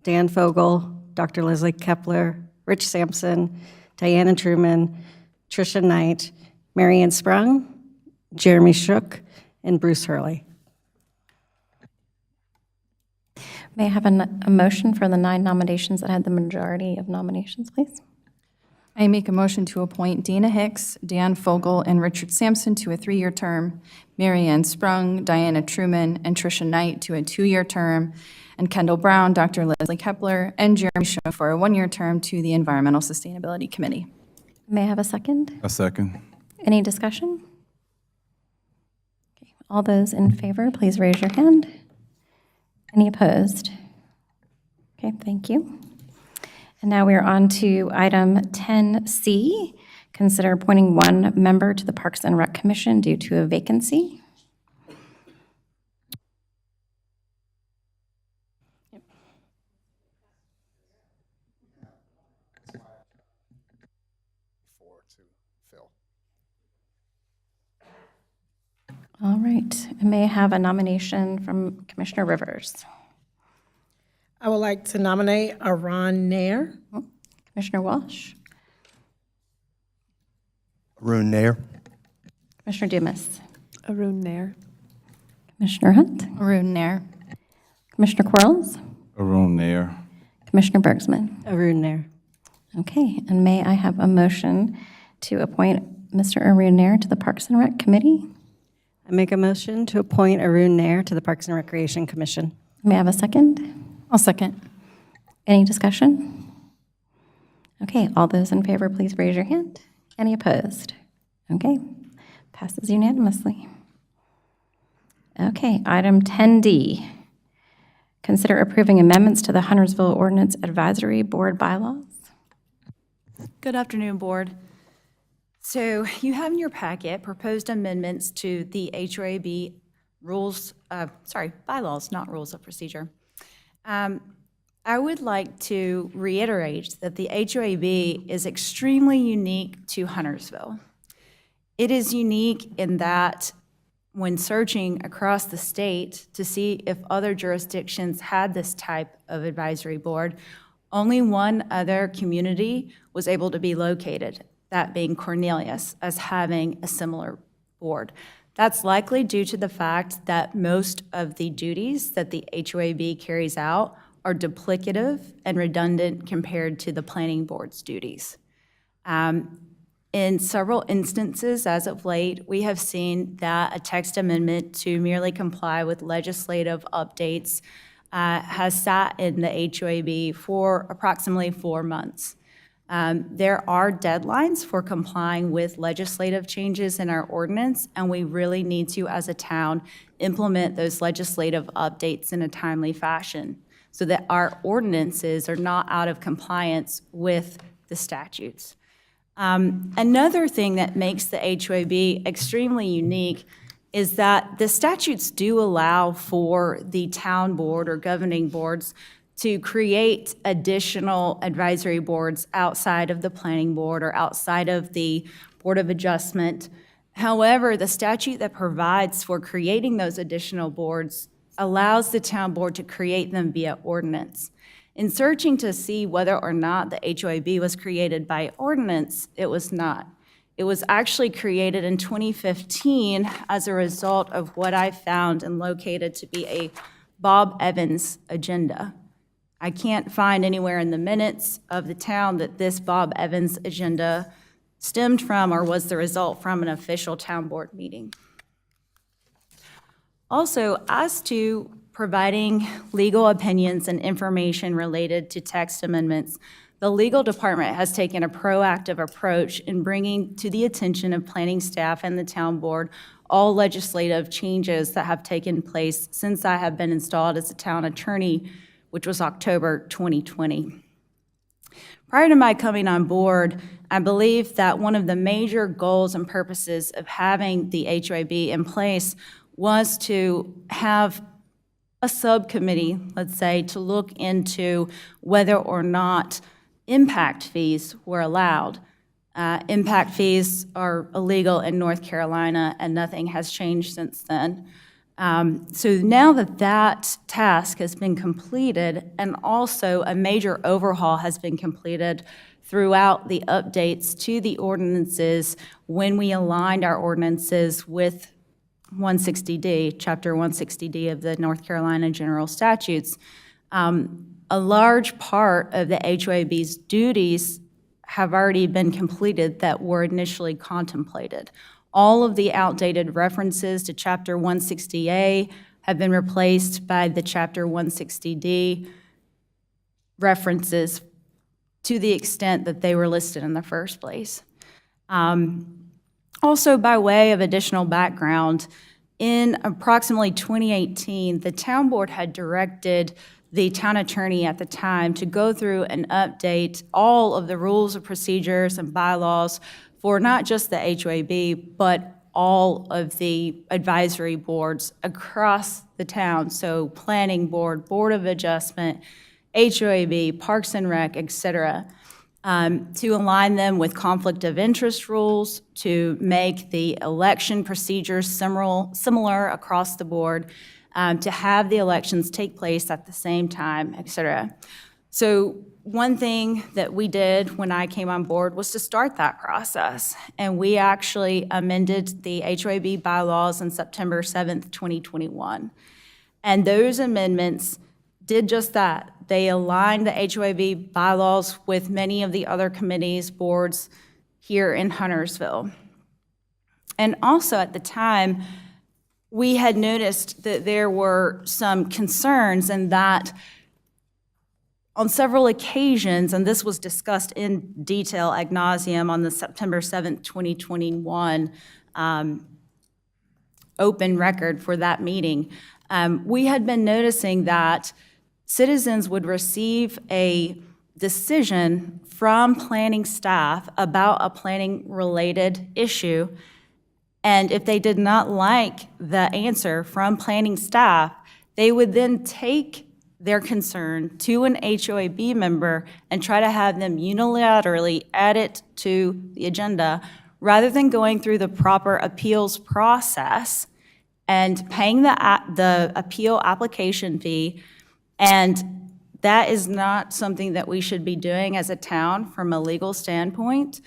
Dan Fogel, Dr. Leslie Kepler, Rich Sampson, Diana Truman, Tricia Knight, Marianne Sprung, Jeremy Shook, and Bruce Hurley. May I have a motion for the 9 nominations that had the majority of nominations, please? I make a motion to appoint Dana Hicks, Dan Fogel, and Richard Sampson to a 3-year term, Mary Ann Sprung, Diana Truman, and Tricia Knight to a 2-year term, and Kendall Brown, Dr. Leslie Kepler, and Jeremy Shook for a 1-year term to the Environmental Sustainability Committee. May I have a second? A second. Any discussion? Okay, all those in favor, please raise your hand. Any opposed? Okay, thank you. And now we are on to item 10C. Consider appointing 1 member to the Parks and Rec Commission due to a vacancy. All right, and may I have a nomination from Commissioner Rivers? I would like to nominate Aaron Nair. Commissioner Walsh? Arun Nair. Commissioner Dumas? Arun Nair. Commissioner Hunt? Arun Nair. Commissioner Quarles? Arun Nair. Commissioner Bergsman? Arun Nair. Okay, and may I have a motion to appoint Mr. Arun Nair to the Parks and Rec Committee? I make a motion to appoint Arun Nair to the Parks and Recreation Commission. May I have a second? I'll second. Any discussion? Okay, all those in favor, please raise your hand. Any opposed? Okay, passes unanimously. Okay, item 10D. Consider approving amendments to the Huntersville Ordinance Advisory Board bylaws. Good afternoon, Board. So you have in your packet proposed amendments to the HOAB bylaws, not rules of procedure. I would like to reiterate that the HOAB is extremely unique to Huntersville. It is unique in that when searching across the state to see if other jurisdictions had this type of advisory board, only one other community was able to be located, that being Cornelius, as having a similar board. That's likely due to the fact that most of the duties that the HOAB carries out are duplicative and redundant compared to the planning board's duties. In several instances as of late, we have seen that a text amendment to merely comply with legislative updates has sat in the HOAB for approximately 4 months. There are deadlines for complying with legislative changes in our ordinance, and we really need to, as a town, implement those legislative updates in a timely fashion so that our ordinances are not out of compliance with the statutes. Another thing that makes the HOAB extremely unique is that the statutes do allow for the town board or governing boards to create additional advisory boards outside of the planning board or outside of the Board of Adjustment. However, the statute that provides for creating those additional boards allows the town board to create them via ordinance. In searching to see whether or not the HOAB was created by ordinance, it was not. It was actually created in 2015 as a result of what I found and located to be a Bob Evans agenda. I can't find anywhere in the minutes of the town that this Bob Evans agenda stemmed from or was the result from an official town board meeting. Also, as to providing legal opinions and information related to text amendments, the legal department has taken a proactive approach in bringing to the attention of planning staff and the town board all legislative changes that have taken place since I have been installed as a town attorney, which was October 2020. Prior to my coming on board, I believe that one of the major goals and purposes of having the HOAB in place was to have a subcommittee, let's say, to look into whether or not impact fees were allowed. Impact fees are illegal in North Carolina, and nothing has changed since then. So now that that task has been completed, and also a major overhaul has been completed throughout the updates to the ordinances when we aligned our ordinances with 160D, Chapter 160D of the North Carolina General Statutes, a large part of the HOAB's duties have already been completed that were initially contemplated. All of the outdated references to Chapter 160A have been replaced by the Chapter 160D references to the extent that they were listed in the first place. Also, by way of additional background, in approximately 2018, the town board had directed the town attorney at the time to go through and update all of the rules of procedures and bylaws for not just the HOAB, but all of the advisory boards across the town. So planning board, board of adjustment, HOAB, Parks and Rec, et cetera, to align them with conflict of interest rules, to make the election procedures similar across the board, to have the elections take place at the same time, et cetera. So one thing that we did when I came on board was to start that process. And we actually amended the HOAB bylaws on September 7th, 2021. And those amendments did just that. They aligned the HOAB bylaws with many of the other committees, boards here in Huntersville. And also at the time, we had noticed that there were some concerns and that on several occasions, and this was discussed in detail ad nauseum on the September 7th, 2021 open record for that meeting, we had been noticing that citizens would receive a decision from planning staff about a planning-related issue, and if they did not like the answer from planning staff, they would then take their concern to an HOAB member and try to have them unilaterally add it to the agenda rather than going through the proper appeals process and paying the appeal application fee. And that is not something that we should be doing as a town from a legal standpoint.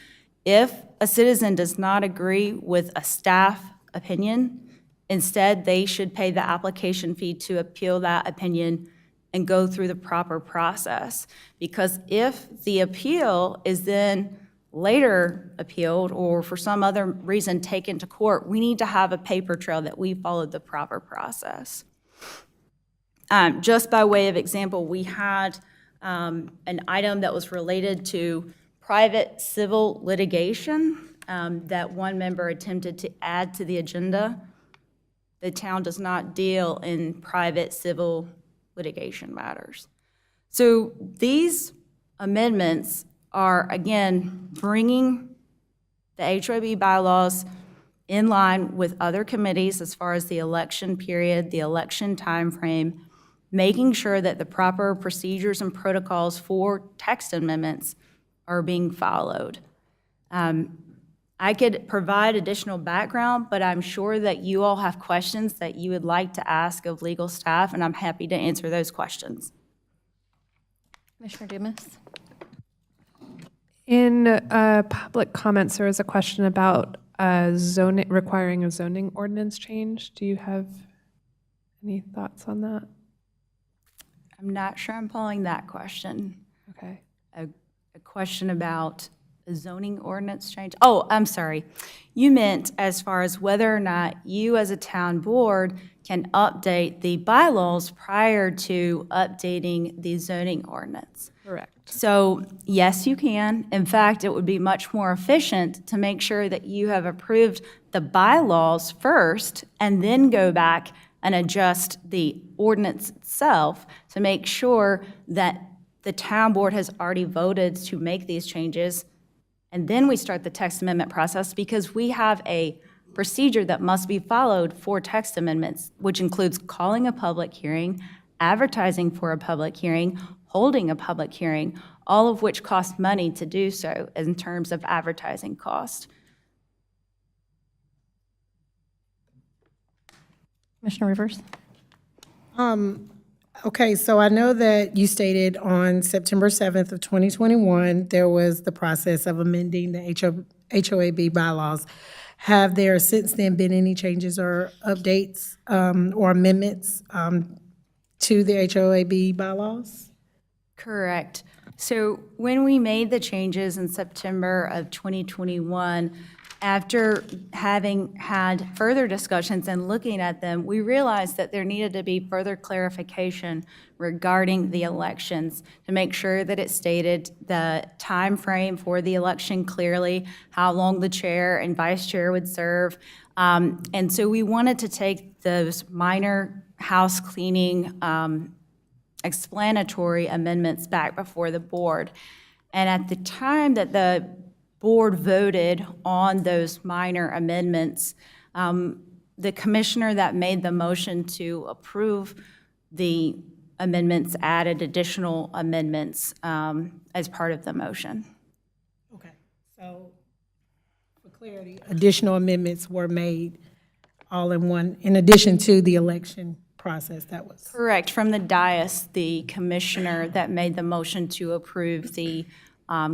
If a citizen does not agree with a staff opinion, instead they should pay the application fee to appeal that opinion and go through the proper process. Because if the appeal is then later appealed or for some other reason taken to court, we need to have a paper trail that we followed the proper process. Just by way of example, we had an item that was related to private civil litigation that one member attempted to add to the agenda. The town does not deal in private civil litigation matters. So these amendments are, again, bringing the HOAB bylaws in line with other committees as far as the election period, the election timeframe, making sure that the proper procedures and protocols for text amendments are being followed. I could provide additional background, but I'm sure that you all have questions that you would like to ask of legal staff, and I'm happy to answer those questions. Commissioner Dumas? In public comments, there was a question about zoning, requiring a zoning ordinance change. Do you have any thoughts on that? I'm not sure I'm following that question. Okay. A question about a zoning ordinance change? Oh, I'm sorry. You meant as far as whether or not you as a town board can update the bylaws prior to updating the zoning ordinance. Correct. So yes, you can. In fact, it would be much more efficient to make sure that you have approved the bylaws first and then go back and adjust the ordinance itself to make sure that the town board has already voted to make these changes. And then we start the text amendment process because we have a procedure that must be followed for text amendments, which includes calling a public hearing, advertising for a public hearing, holding a public hearing, all of which cost money to do so in terms of advertising cost. Commissioner Rivers? Okay, so I know that you stated on September 7th of 2021, there was the process of amending the HOAB bylaws. Have there since then been any changes or updates or amendments to the HOAB bylaws? Correct. So when we made the changes in September of 2021, after having had further discussions and looking at them, we realized that there needed to be further clarification regarding the elections to make sure that it stated the time frame for the election clearly, how long the chair and vice chair would serve. And so we wanted to take those minor house cleaning explanatory amendments back before the board. And at the time that the board voted on those minor amendments, the commissioner that made the motion to approve the amendments added additional amendments as part of the motion. Okay, so for clarity, additional amendments were made all in one, in addition to the election process that was. Correct. From the dais, the commissioner that made the motion to approve the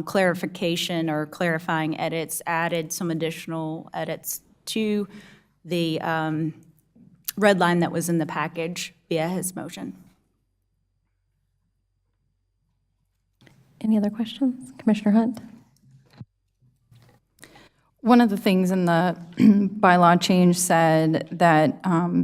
clarification or clarifying edits added some additional edits to the red line that was in the package via his motion. Any other questions? Commissioner Hunt? One of the things in the bylaw change said that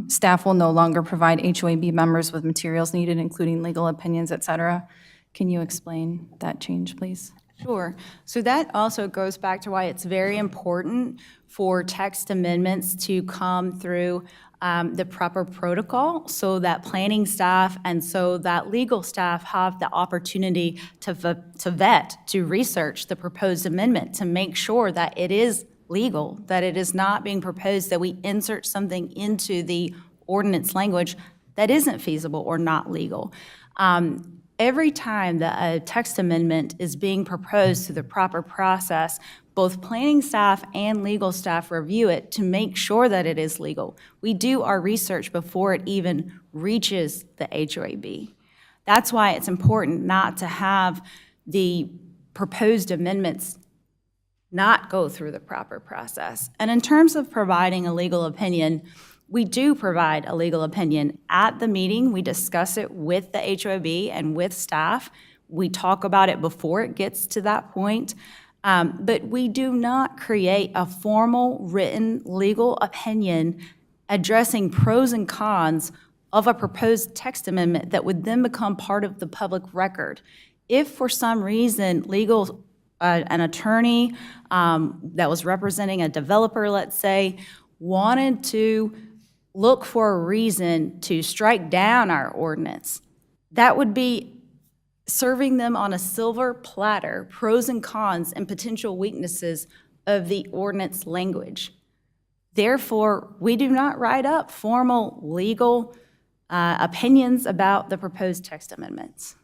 staff will no longer provide HOAB members with materials needed, including legal opinions, et cetera. Can you explain that change, please? Sure. So that also goes back to why it's very important for text amendments to come through the proper protocol so that planning staff and so that legal staff have the opportunity to vet, to research the proposed amendment, to make sure that it is legal, that it is not being proposed that we insert something into the ordinance language that isn't feasible or not legal. Every time that a text amendment is being proposed through the proper process, both planning staff and legal staff review it to make sure that it is legal. We do our research before it even reaches the HOAB. That's why it's important not to have the proposed amendments not go through the proper process. And in terms of providing a legal opinion, we do provide a legal opinion. At the meeting, we discuss it with the HOAB and with staff. We talk about it before it gets to that point. But we do not create a formal written legal opinion addressing pros and cons of a proposed text amendment that would then become part of the public record. If for some reason an attorney that was representing a developer, let's say, wanted to look for a reason to strike down our ordinance, that would be serving them on a silver platter, pros and cons and potential weaknesses of the ordinance language. Therefore, we do not write up formal legal opinions about the proposed text amendments.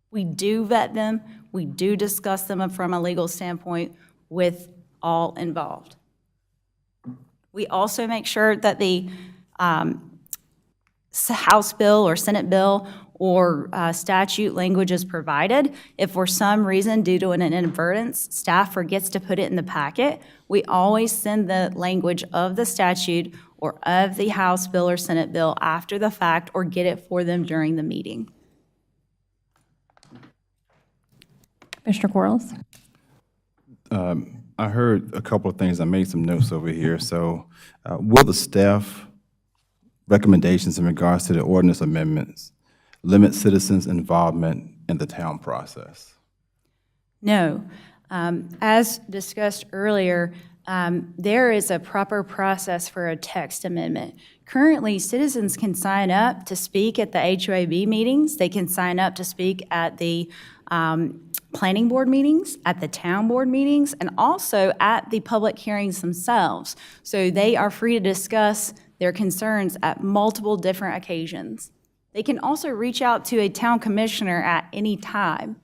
We do vet them, we do discuss them from a legal standpoint with all involved. We also make sure that the House bill or Senate bill or statute language is provided, if for some reason, due to an inadvertence, staff forgets to put it in the packet, we always send the language of the statute or of the House bill or Senate bill after the fact, or get it for them during the meeting. Commissioner Quarles? I heard a couple of things. I made some notes over here. So will the staff recommendations in regards to the ordinance amendments limit citizens' involvement in the town process? No. As discussed earlier, there is a proper process for a text amendment. Currently, citizens can sign up to speak at the HOAB meetings. They can sign up to speak at the planning board meetings, at the town board meetings, and also at the public hearings themselves. So they are free to discuss their concerns at multiple different occasions. They can also reach out to a town commissioner at any time.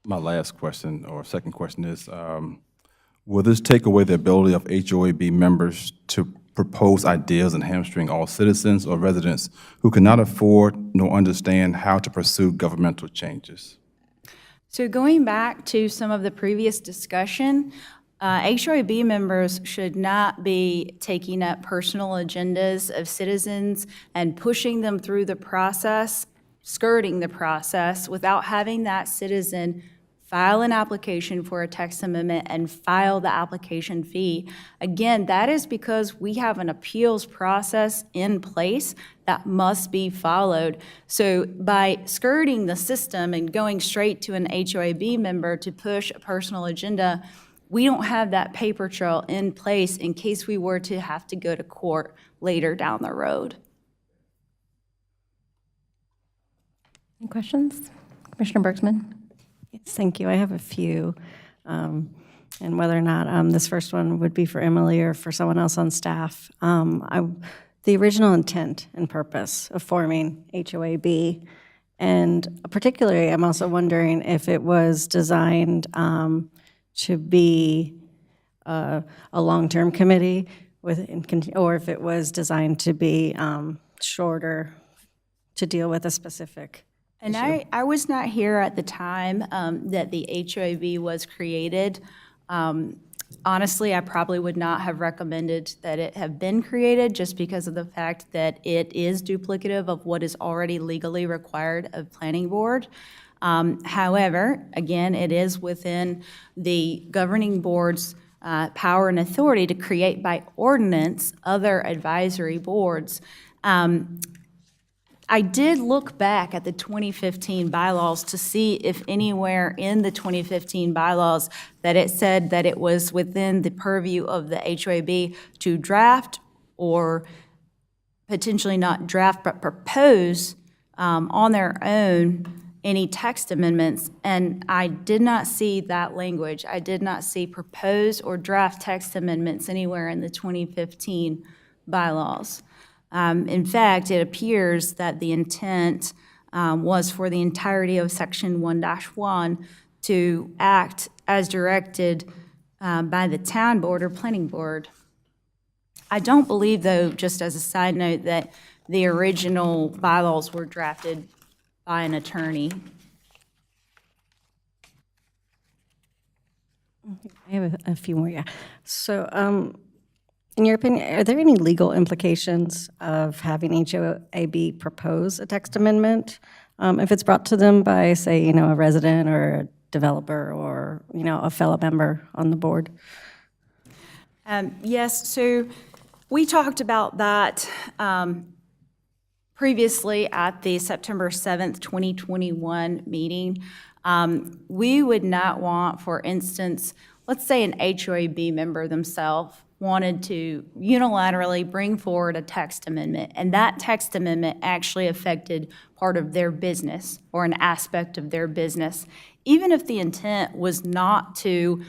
My last question, or second question, is will this take away the ability of HOAB members to propose ideas and hamstring all citizens or residents who cannot afford nor understand how to pursue governmental changes? So going back to some of the previous discussion, HOAB members should not be taking up personal agendas of citizens and pushing them through the process, skirting the process, without having that citizen file an application for a text amendment and file the application fee. Again, that is because we have an appeals process in place that must be followed. So by skirting the system and going straight to an HOAB member to push a personal agenda, we don't have that paper trail in place in case we were to have to go to court later down the road. Any questions? Commissioner Bergsman? Yes, thank you. I have a few. And whether or not this first one would be for Emily or for someone else on staff. The original intent and purpose of forming HOAB, and particularly I'm also wondering if it was designed to be a long-term committee or if it was designed to be shorter to deal with a specific And I was not here at the time that the HOAB was created. Honestly, I probably would not have recommended that it have been created just because of the fact that it is duplicative of what is already legally required of planning board. However, again, it is within the governing board's power and authority to create by ordinance other advisory boards. I did look back at the 2015 bylaws to see if anywhere in the 2015 bylaws that it said that it was within the purview of the HOAB to draft, or potentially not draft, but propose on their own any text amendments, and I did not see that language. I did not see propose or draft text amendments anywhere in the 2015 bylaws. In fact, it appears that the intent was for the entirety of Section 1-1 to act as directed by the town board or planning board. I don't believe, though, just as a side note, that the original bylaws were drafted by an attorney. I have a few more, yeah. So, in your opinion, are there any legal implications of having HOAB propose a text amendment if it's brought to them by, say, a resident or a developer or, a fellow member on the board? Yes, so we talked about that previously at the September 7th, 2021 meeting. We would not want, for instance, let's say an HOAB member themselves wanted to unilaterally bring forward a text amendment, and that text amendment actually affected part of their business or an aspect of their business. Even if the intent was not to,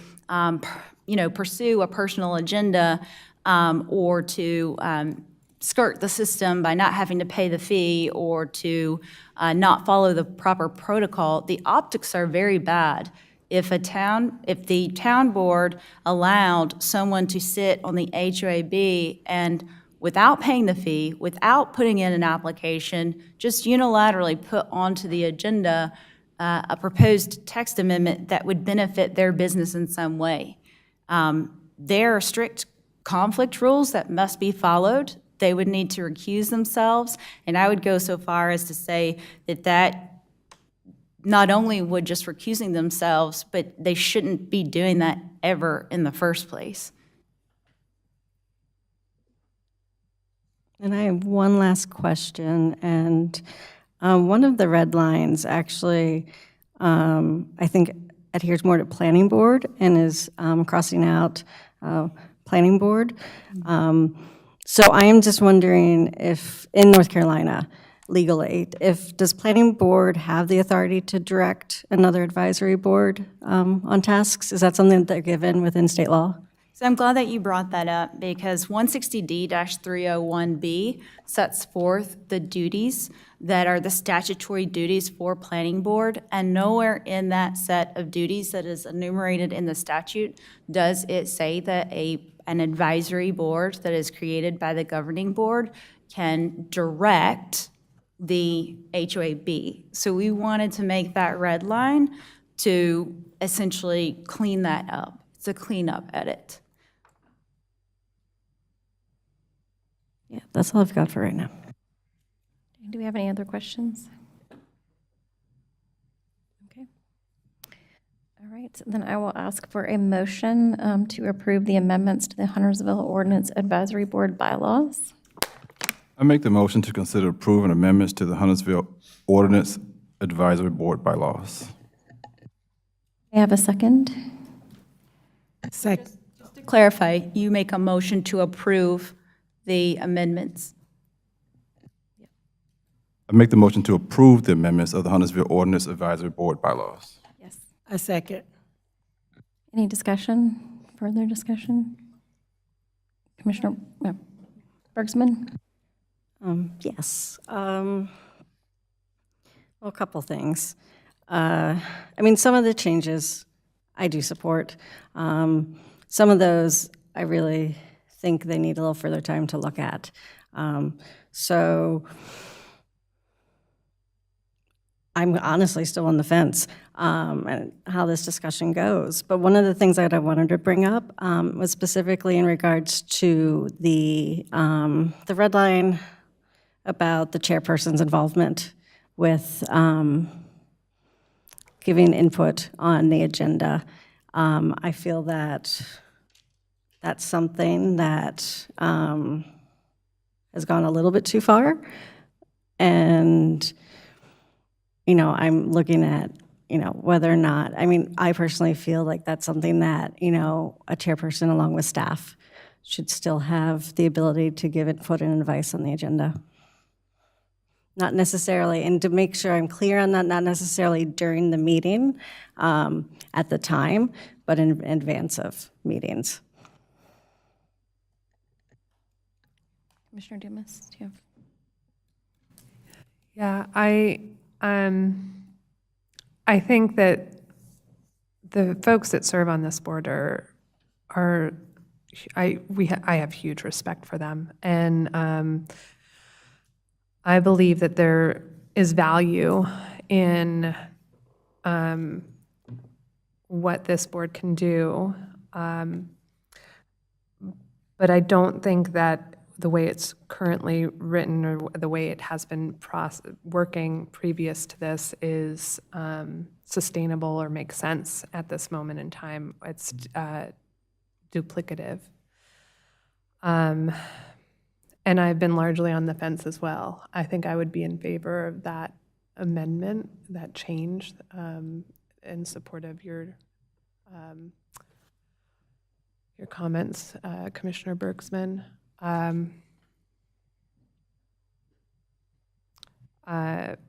pursue a personal agenda or to skirt the system by not having to pay the fee or to not follow the proper protocol, the optics are very bad. If the town board allowed someone to sit on the HOAB and without paying the fee, without putting in an application, just unilaterally put onto the agenda a proposed text amendment that would benefit their business in some way. There are strict conflict rules that must be followed. They would need to recuse themselves, and I would go so far as to say that not only would just recusing themselves, but they shouldn't be doing that ever in the first place. And I have one last question, and one of the red lines actually, I think, adheres more to planning board and is crossing out planning board. So I am just wondering if, in North Carolina, legally, does planning board have the authority to direct another advisory board on tasks? Is that something that they're given within state law? So I'm glad that you brought that up, because 160D-301B sets forth the duties that are the statutory duties for planning board, and nowhere in that set of duties that is enumerated in the statute does it say that an advisory board that is created by the governing board can direct the HOAB. So we wanted to make that red line to essentially clean that up. It's a cleanup edit. Yeah, that's all I've got for right now. Do we have any other questions? Okay. All right, then I will ask for a motion to approve the amendments to the Huntersville Ordinance Advisory Board bylaws. I make the motion to consider approving amendments to the Huntersville Ordinance Advisory Board bylaws. May I have a second? Second. Just to clarify, you make a motion to approve the amendments. I make the motion to approve the amendments of the Huntersville Ordinance Advisory Board bylaws. Yes. A second. Any discussion, further discussion? Commissioner Bergsman? Yes. Well, a couple things. I mean, some of the changes I do support. Some of those I really think they need a little further time to look at. So I'm honestly still on the fence and how this discussion goes. But one of the things that I wanted to bring up was specifically in regards to the red line about the chairperson's involvement with giving input on the agenda. I feel that that's something that has gone a little bit too far. And, you know, I'm looking at, you know, whether or not, I mean, I personally feel like that's something that, you know, a chairperson along with staff should still have the ability to give input and advice on the agenda. Not necessarily, and to make sure I'm clear on that, not necessarily during the meeting at the time, but in advance of meetings. Commissioner Dumas, do you have? Yeah, I think that the folks that serve on this board I have huge respect for them, and I believe that there is value in what this board can do, but I don't think that the way it's currently written or the way it has been working previous to this is sustainable or makes sense at this moment in time. It's duplicative. And I've been largely on the fence as well. I think I would be in favor of that amendment, that change, in support of your comments, Commissioner Bergsman. But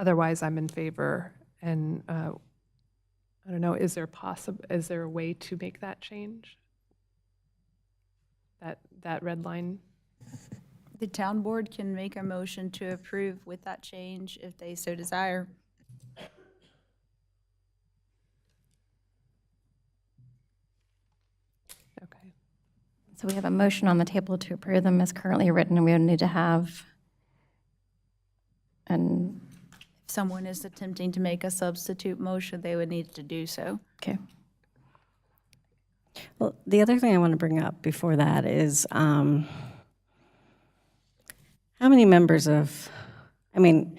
otherwise, I'm in favor. And I don't know, is there a way to make that change? That red line? The town board can make a motion to approve with that change if they so desire. Okay. So we have a motion on the table to approve them as currently written, and we would need to have an, If someone is attempting to make a substitute motion, they would need to do so. okay. Well, the other thing I want to bring up before that is how many members of, I mean,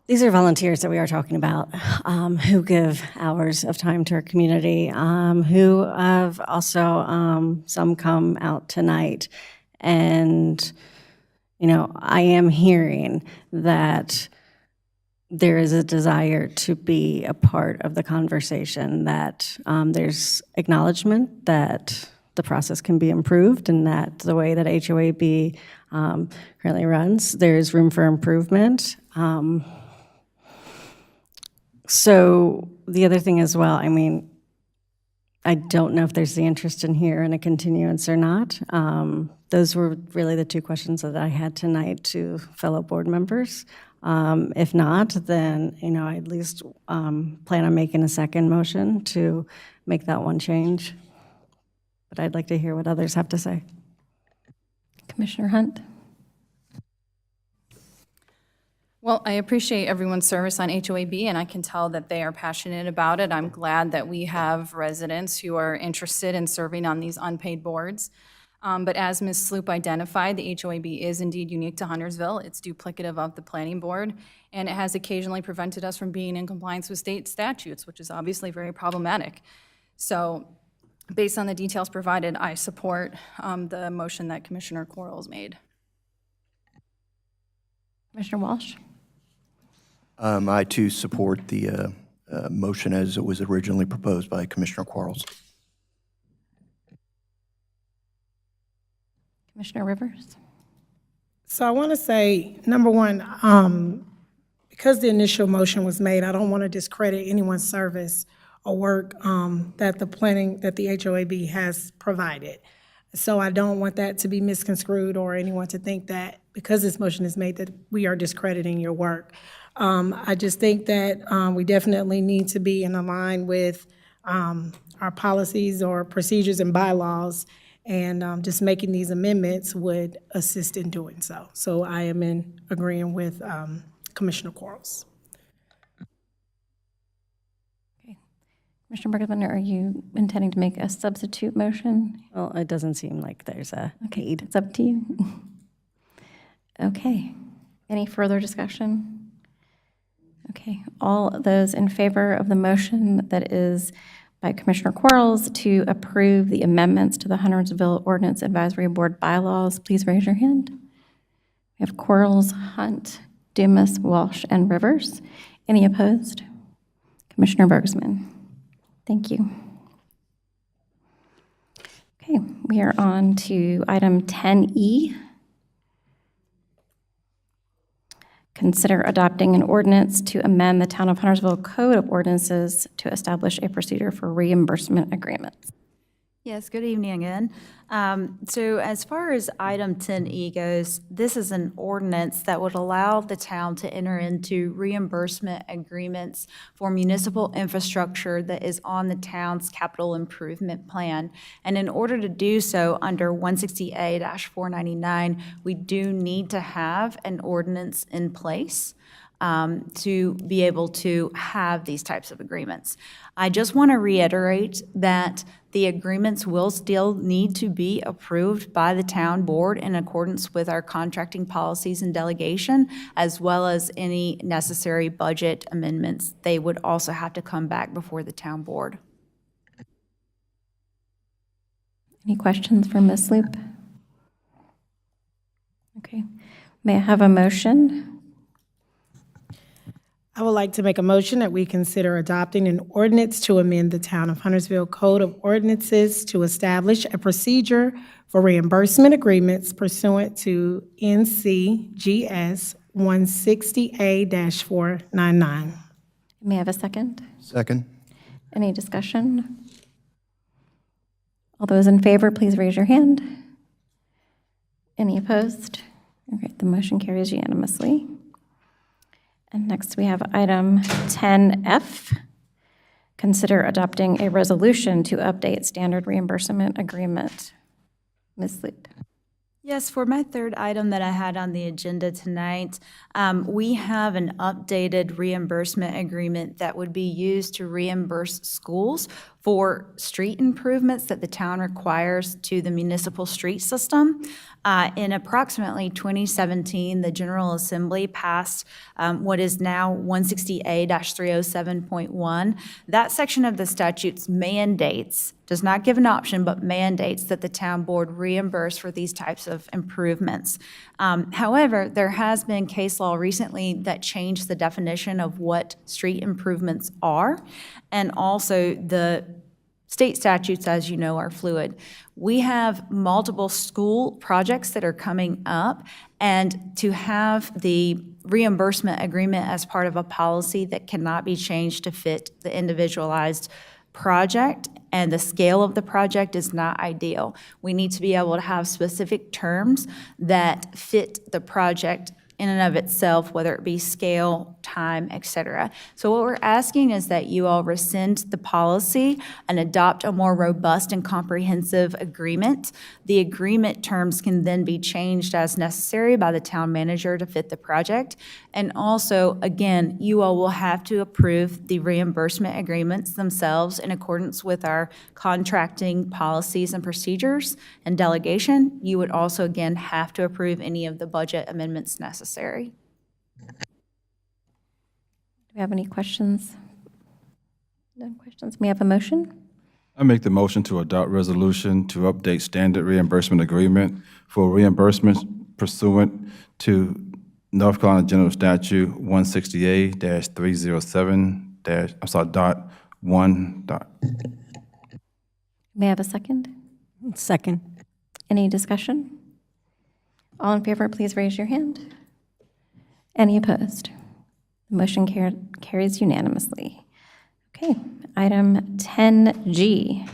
these are volunteers that we are talking about who give hours of time to our community, who have also, some come out tonight. And, you know, I am hearing that there is a desire to be a part of the conversation, that there's acknowledgement that the process can be improved and that the way that HOAB currently runs, there's room for improvement. So the other thing as well, I mean, I don't know if there's the interest in here in a continuance or not. Those were really the two questions that I had tonight to fellow board members. If not, then, you know, I at least plan on making a second motion to make that one change. But I'd like to hear what others have to say. Commissioner Hunt? Well, I appreciate everyone's service on HOAB, and I can tell that they are passionate about it. I'm glad that we have residents who are interested in serving on these unpaid boards. But as Ms. Sloop identified, the HOAB is indeed unique to Huntersville. It's duplicative of the planning board, and it has occasionally prevented us from being in compliance with state statutes, which is obviously very problematic. So based on the details provided, I support the motion that Commissioner Quarles made. Commissioner Walsh? I too support the motion as it was originally proposed by Commissioner Quarles. Commissioner Rivers? So I want to say, number one, because the initial motion was made, I don't want to discredit anyone's service or work that the HOAB has provided. So I don't want that to be misconstrued or anyone to think that because this motion is made that we are discrediting your work. I just think that we definitely need to be in line with our policies or procedures and bylaws, and just making these amendments would assist in doing so. So I am in agreeing with Commissioner Quarles. Commissioner Bergman, are you intending to make a substitute motion? Well, it doesn't seem like there's a need. It's up to you. Okay. Any further discussion? Okay. All those in favor of the motion that is by Commissioner Quarles to approve the amendments to the Huntersville Ordinance Advisory Board bylaws, please raise your hand. We have Quarles, Hunt, Dumas, Walsh, and Rivers. Any opposed? Commissioner Bergsman. Thank you. Okay, we are on to item 10E. Consider adopting an ordinance to amend the Town of Huntersville Code of Ordinances to establish a procedure for reimbursement agreements. Yes, good evening again. So as far as item 10E goes, this is an ordinance that would allow the town to enter into reimbursement agreements for municipal infrastructure that is on the town's capital improvement plan. And in order to do so under 160A-499, we do need to have an ordinance in place to be able to have these types of agreements. I just want to reiterate that the agreements will still need to be approved by the town board in accordance with our contracting policies and delegation, as well as any necessary budget amendments. They would also have to come back before the town board. Any questions for Ms. Sloop? Okay. May I have a motion? I would like to make a motion that we consider adopting an ordinance to amend the Town of Huntersville Code of Ordinances to establish a procedure for reimbursement agreements pursuant to NCGS 160A-499. May I have a second? Second. Any discussion? All those in favor, please raise your hand. Any opposed? Okay, the motion carries unanimously. And next we have item 10F. Consider adopting a resolution to update standard reimbursement agreement. Ms. Loop. Yes, for my third item that I had on the agenda tonight, we have an updated reimbursement agreement that would be used to reimburse schools for street improvements that the town requires to the municipal street system. In approximately 2017, the General Assembly passed what is now 160A-307.1. That section of the statutes mandates, does not give an option, but mandates that the town board reimburse for these types of improvements. However, there has been case law recently that changed the definition of what street improvements are, and also the state statutes, as you know, are fluid. We have multiple school projects that are coming up, and to have the reimbursement agreement as part of a policy that cannot be changed to fit the individualized project and the scale of the project is not ideal. We need to be able to have specific terms that fit the project in and of itself, whether it be scale, time, et cetera. So what we're asking is that you all rescind the policy and adopt a more robust and comprehensive agreement. The agreement terms can then be changed as necessary by the town manager to fit the project. And also, again, you all will have to approve the reimbursement agreements themselves in accordance with our contracting policies and procedures and delegation. You would also, again, have to approve any of the budget amendments necessary. Do we have any questions? No questions. May I have a motion? I make the motion to adopt resolution to update standard reimbursement agreement for reimbursements pursuant to North Carolina General Statute 160A-307-1. May I have a second? Second. Any discussion? All in favor, please raise your hand. Any opposed? The motion carries unanimously. Okay, item 10G.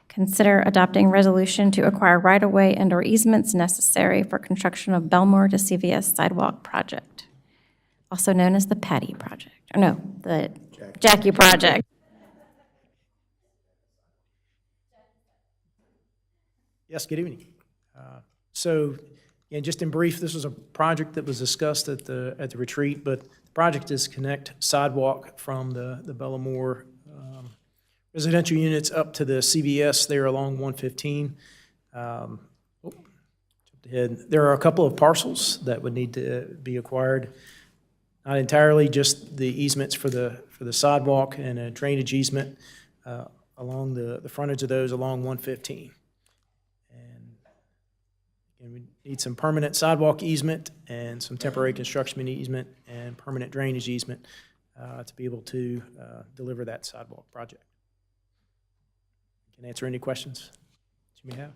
Consider adopting resolution to acquire right-of-way and/or easements necessary for construction of Belmore to CVS sidewalk project, also known as the Patty project, or no, the Jackie project. Yes, good evening. So, again, just in brief, this was a project that was discussed at the retreat, but the project is connect sidewalk from the Bellamore residential units up to the CVS there along 115. Jumped ahead. There are a couple of parcels that would need to be acquired. Not entirely, just the easements for the sidewalk and a drainage easement along the frontage of those along 115. And we need some permanent sidewalk easement and some temporary construction easement and permanent drainage easement to be able to deliver that sidewalk project. Can answer any questions that you may have.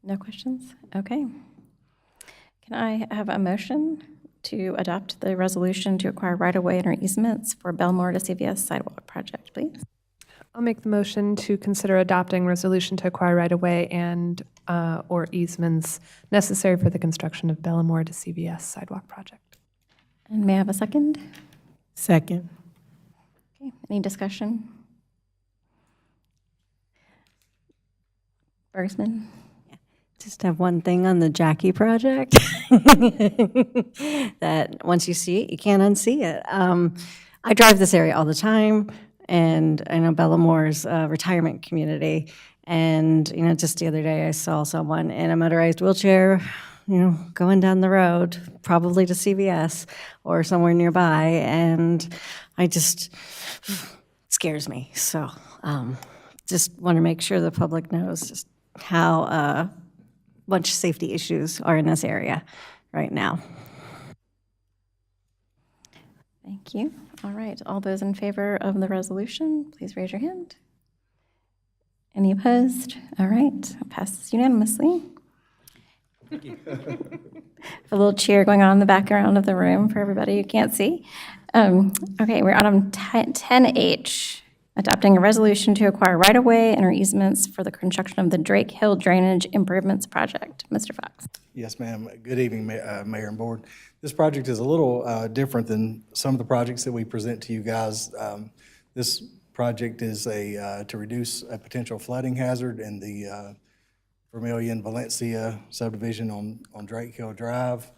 No questions? Okay. Can I have a motion to adopt the resolution to acquire right-of-way and/or easements for Belmore to CVS sidewalk project, please? I'll make the motion to consider adopting resolution to acquire right-of-way and or easements necessary for the construction of Bellamore to CVS sidewalk project. And may I have a second? Second. Okay, any discussion? Bergsman? Just have one thing on the Jackie project, that once you see it, you can't unsee it. I drive this area all the time, and I know Bellamore's a retirement community. And, just the other day, I saw someone in a motorized wheelchair, going down the road, probably to CVS or somewhere nearby, and it scares me. So just want to make sure the public knows just how much safety issues are in this area right now. Thank you. All right, all those in favor of the resolution, please raise your hand. Any opposed? All right, passes unanimously. Thank you. A little cheer going on in the background of the room for everybody who can't see. Okay, we're on 10H, adopting a resolution to acquire right-of-way and/or easements for the construction of the Drake Hill Drainage Improvements Project. Mr. Fox. Yes, ma'am. Good evening, Mayor and Board. This project is a little different than some of the projects that we present to you guys. This project is to reduce a potential flooding hazard in the Vermilion Valencia subdivision on Drake Hill Drive.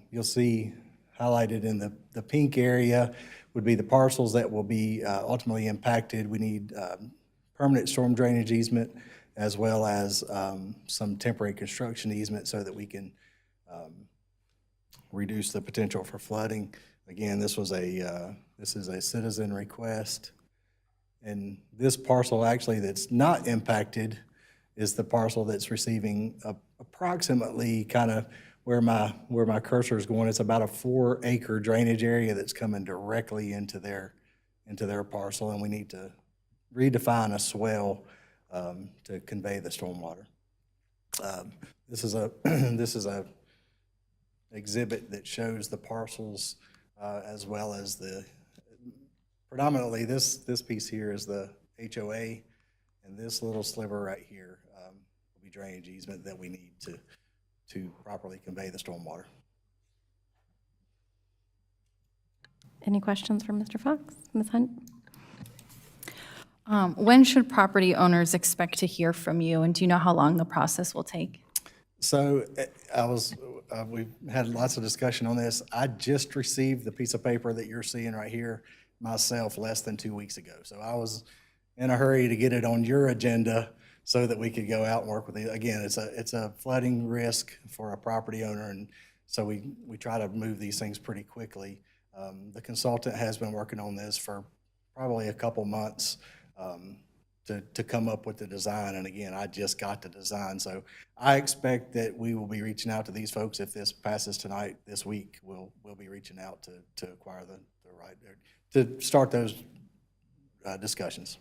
You'll see highlighted in the pink area would be the parcels that will be ultimately impacted. We need permanent storm drainage easement as well as some temporary construction easement so that we can reduce the potential for flooding. Again, this is a citizen request. And this parcel actually that's not impacted is the parcel that's receiving approximately kind of where my cursor is going. It's about a 4-acre drainage area that's coming directly into their parcel, and we need to redefine a swell to convey the stormwater. This is a exhibit that shows the parcels as well as predominantly this piece here is the HOA, and this little sliver right here will be drainage easement that we need to properly convey the stormwater. Any questions for Mr. Fox? Ms. Hunt? When should property owners expect to hear from you, and do you know how long the process will take? So we've had lots of discussion on this. I just received the piece of paper that you're seeing right here myself less than 2 weeks ago. So I was in a hurry to get it on your agenda so that we could go out and work with it. Again, it's a flooding risk for a property owner, and so we try to move these things pretty quickly. The consultant has been working on this for probably a couple months to come up with the design. And again, I just got the design. So I expect that we will be reaching out to these folks. If this passes tonight, this week, we'll be reaching out to acquire the right, to start those discussions.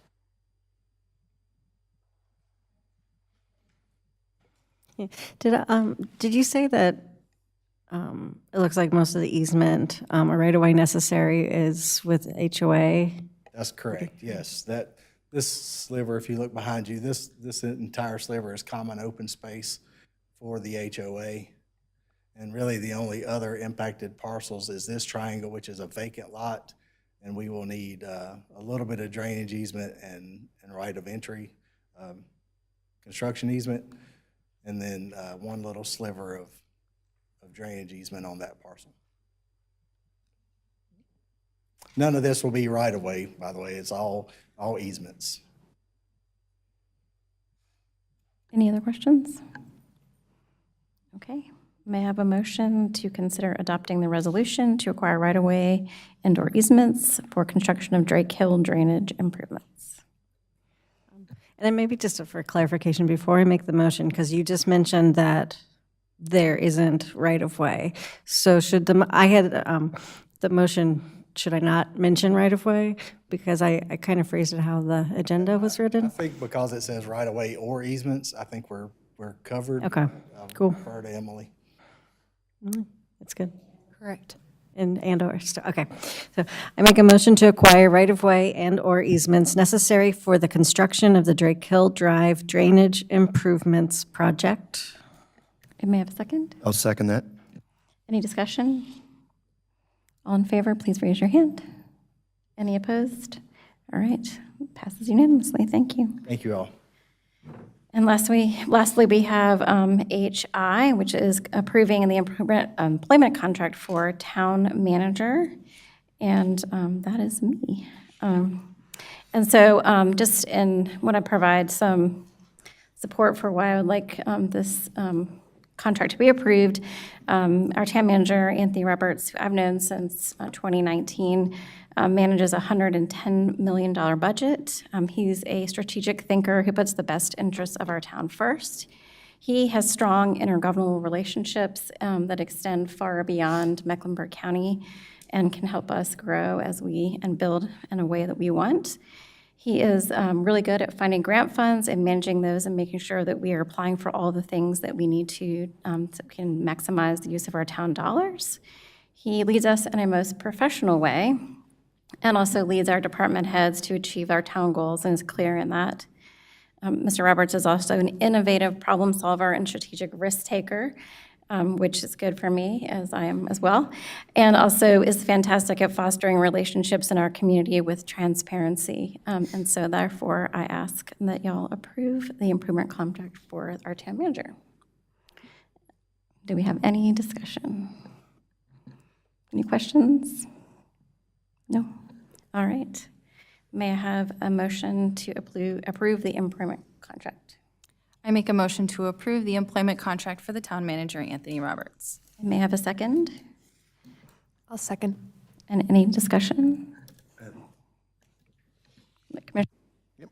Yeah. Did you say that it looks like most of the easement or right-of-way necessary is with HOA? That's correct, yes. This sliver, if you look behind you, this entire sliver is common open space for the HOA. And really the only other impacted parcels is this triangle, which is a vacant lot, and we will need a little bit of drainage easement and right of entry construction easement, and then one little sliver of drainage easement on that parcel. None of this will be right of way, by the way. It's all easements. Any other questions? Okay. May I have a motion to consider adopting the resolution to acquire right-of-way and/or easements for construction of Drake Hill drainage improvements? And then maybe just for clarification before I make the motion, because you just mentioned that there isn't right-of-way. So should the motion, should I not mention right-of-way? Because I kind of phrased it how the agenda was written. I think because it says right of way or easements, I think we're covered. Okay, cool. Refer to Emily. That's good. Correct. And/or, okay. So I make a motion to acquire right-of-way and/or easements necessary for the construction of the Drake Hill Drive Drainage Improvements Project. And may I have a second? I'll second that. Any discussion? All in favor, please raise your hand. Any opposed? All right, passes unanimously. Thank you. Thank you all. And lastly, we have HI, which is approving the employment contract for town manager, and that is me. And so just want to provide some support for why I would like this contract to be approved. Our town manager, Anthony Roberts, who I've known since 2019, manages a $110 million budget. He's a strategic thinker who puts the best interests of our town first. He has strong intergovernmental relationships that extend far beyond Mecklenburg County and can help us grow and build in a way that we want. He is really good at finding grant funds and managing those and making sure that we are applying for all the things that we need to so we can maximize the use of our town dollars. He leads us in a most professional way and also leads our department heads to achieve our town goals and is clear in that. Mr. Roberts is also an innovative problem solver and strategic risk taker. which is good for me, as I am as well, and also is fantastic at fostering relationships in our community with transparency. And so therefore, I ask that y'all approve the improvement contract for our town manager. Do we have any discussion? Any questions? No? All right. May I have a motion to approve the employment contract? I make a motion to approve the employment contract for the town manager, Anthony Roberts. May I have a second? I'll second. And any discussion? Commissioner?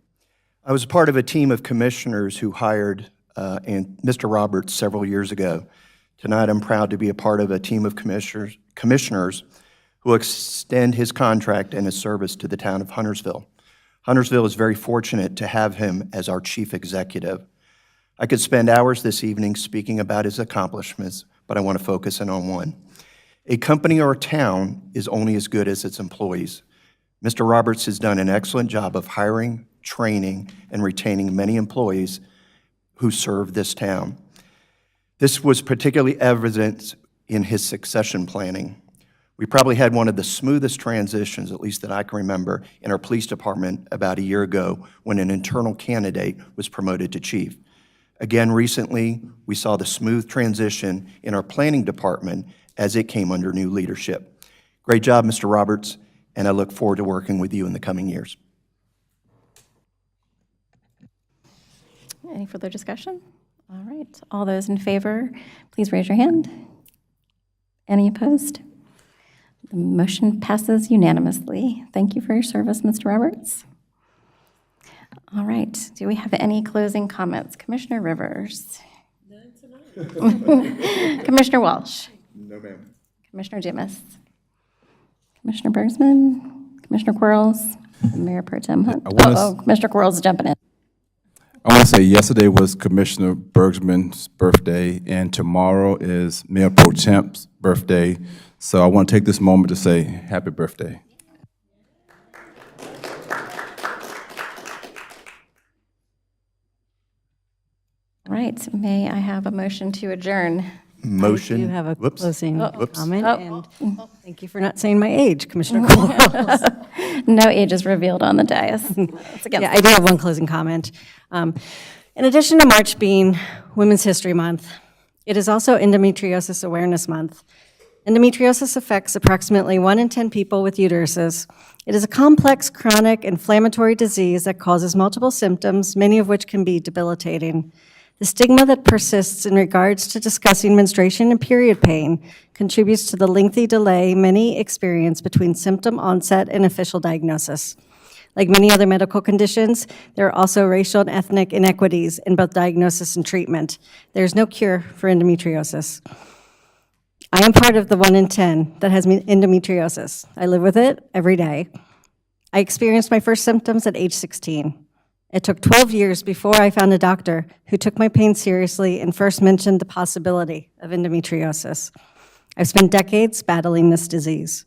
I was part of a team of commissioners who hired Mr. Roberts several years ago. Tonight, I'm proud to be a part of a team of commissioners who will extend his contract and his service to the town of Huntersville. Huntersville is very fortunate to have him as our chief executive. I could spend hours this evening speaking about his accomplishments, but I want to focus in on one. A company or a town is only as good as its employees. Mr. Roberts has done an excellent job of hiring, training, and retaining many employees who serve this town. This was particularly evident in his succession planning. We probably had one of the smoothest transitions, at least that I can remember, in our police department about a year ago when an internal candidate was promoted to chief. Again, recently, we saw the smooth transition in our planning department as it came under new leadership. Great job, Mr. Roberts, and I look forward to working with you in the coming years. Any further discussion? All right. All those in favor, please raise your hand. Any opposed? The motion passes unanimously. Thank you for your service, Mr. Roberts. All right. Do we have any closing comments? Commissioner Rivers? Commissioner Walsh? No, ma'am. Commissioner Dumas? Commissioner Bergsman? Commissioner Quarles? Mayor Pro Tem Hunt? Commissioner Quarles is jumping in. I want to say yesterday was Commissioner Bergsman's birthday, and tomorrow is Mayor Pro Temp's birthday. So I want to take this moment to say happy birthday. All right. May I have a motion to adjourn? Motion. You have a Whoops. closing Whoops. comment, and thank you for not saying my age, Commissioner Quarles. No age is revealed on the dais. That's against Yeah, I do have one closing comment. In addition to March being Women's History Month, it is also Endometriosis Awareness Month. Endometriosis affects approximately 1 in 10 people with uteruses. It is a complex, chronic, inflammatory disease that causes multiple symptoms, many of which can be debilitating. The stigma that persists in regards to discussing menstruation and period pain contributes to the lengthy delay many experience between symptom onset and official diagnosis. Like many other medical conditions, there are also racial and ethnic inequities in both diagnosis and treatment. There is no cure for endometriosis. I am part of the 1 in 10 that has endometriosis. I live with it every day. I experienced my first symptoms at age 16. It took 12 years before I found a doctor who took my pain seriously and first mentioned the possibility of endometriosis. I've spent decades battling this disease.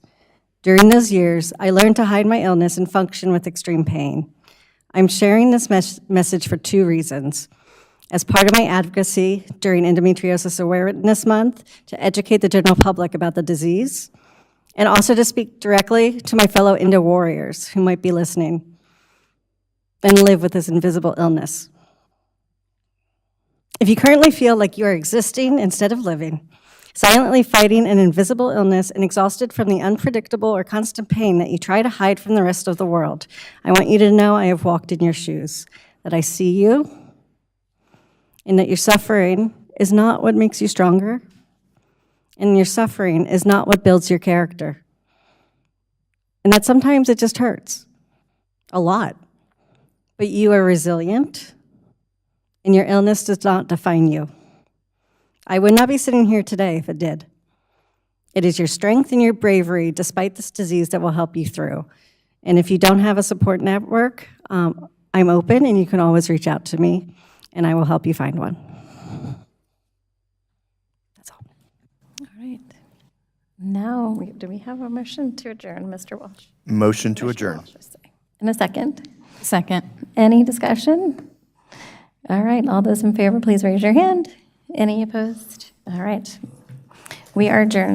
During those years, I learned to hide my illness and function with extreme pain. I'm sharing this message for 2 reasons. As part of my advocacy during Endometriosis Awareness Month to educate the general public about the disease, and also to speak directly to my fellow Endo warriors who might be listening and live with this invisible illness. If you currently feel like you are existing instead of living, silently fighting an invisible illness and exhausted from the unpredictable or constant pain that you try to hide from the rest of the world, I want you to know I have walked in your shoes, that I see you, and that your suffering is not what makes you stronger, and your suffering is not what builds your character. And that sometimes it just hurts, a lot. But you are resilient, and your illness does not define you. I would not be sitting here today if it did. It is your strength and your bravery, despite this disease, that will help you through. And if you don't have a support network, I'm open, and you can always reach out to me, and I will help you find one. That's all. All right. Now, do we have a motion to adjourn, Mr. Walsh? Motion to adjourn. In a second. Second. Any discussion? All right, all those in favor, please raise your hand. Any opposed? All right. We are adjourned.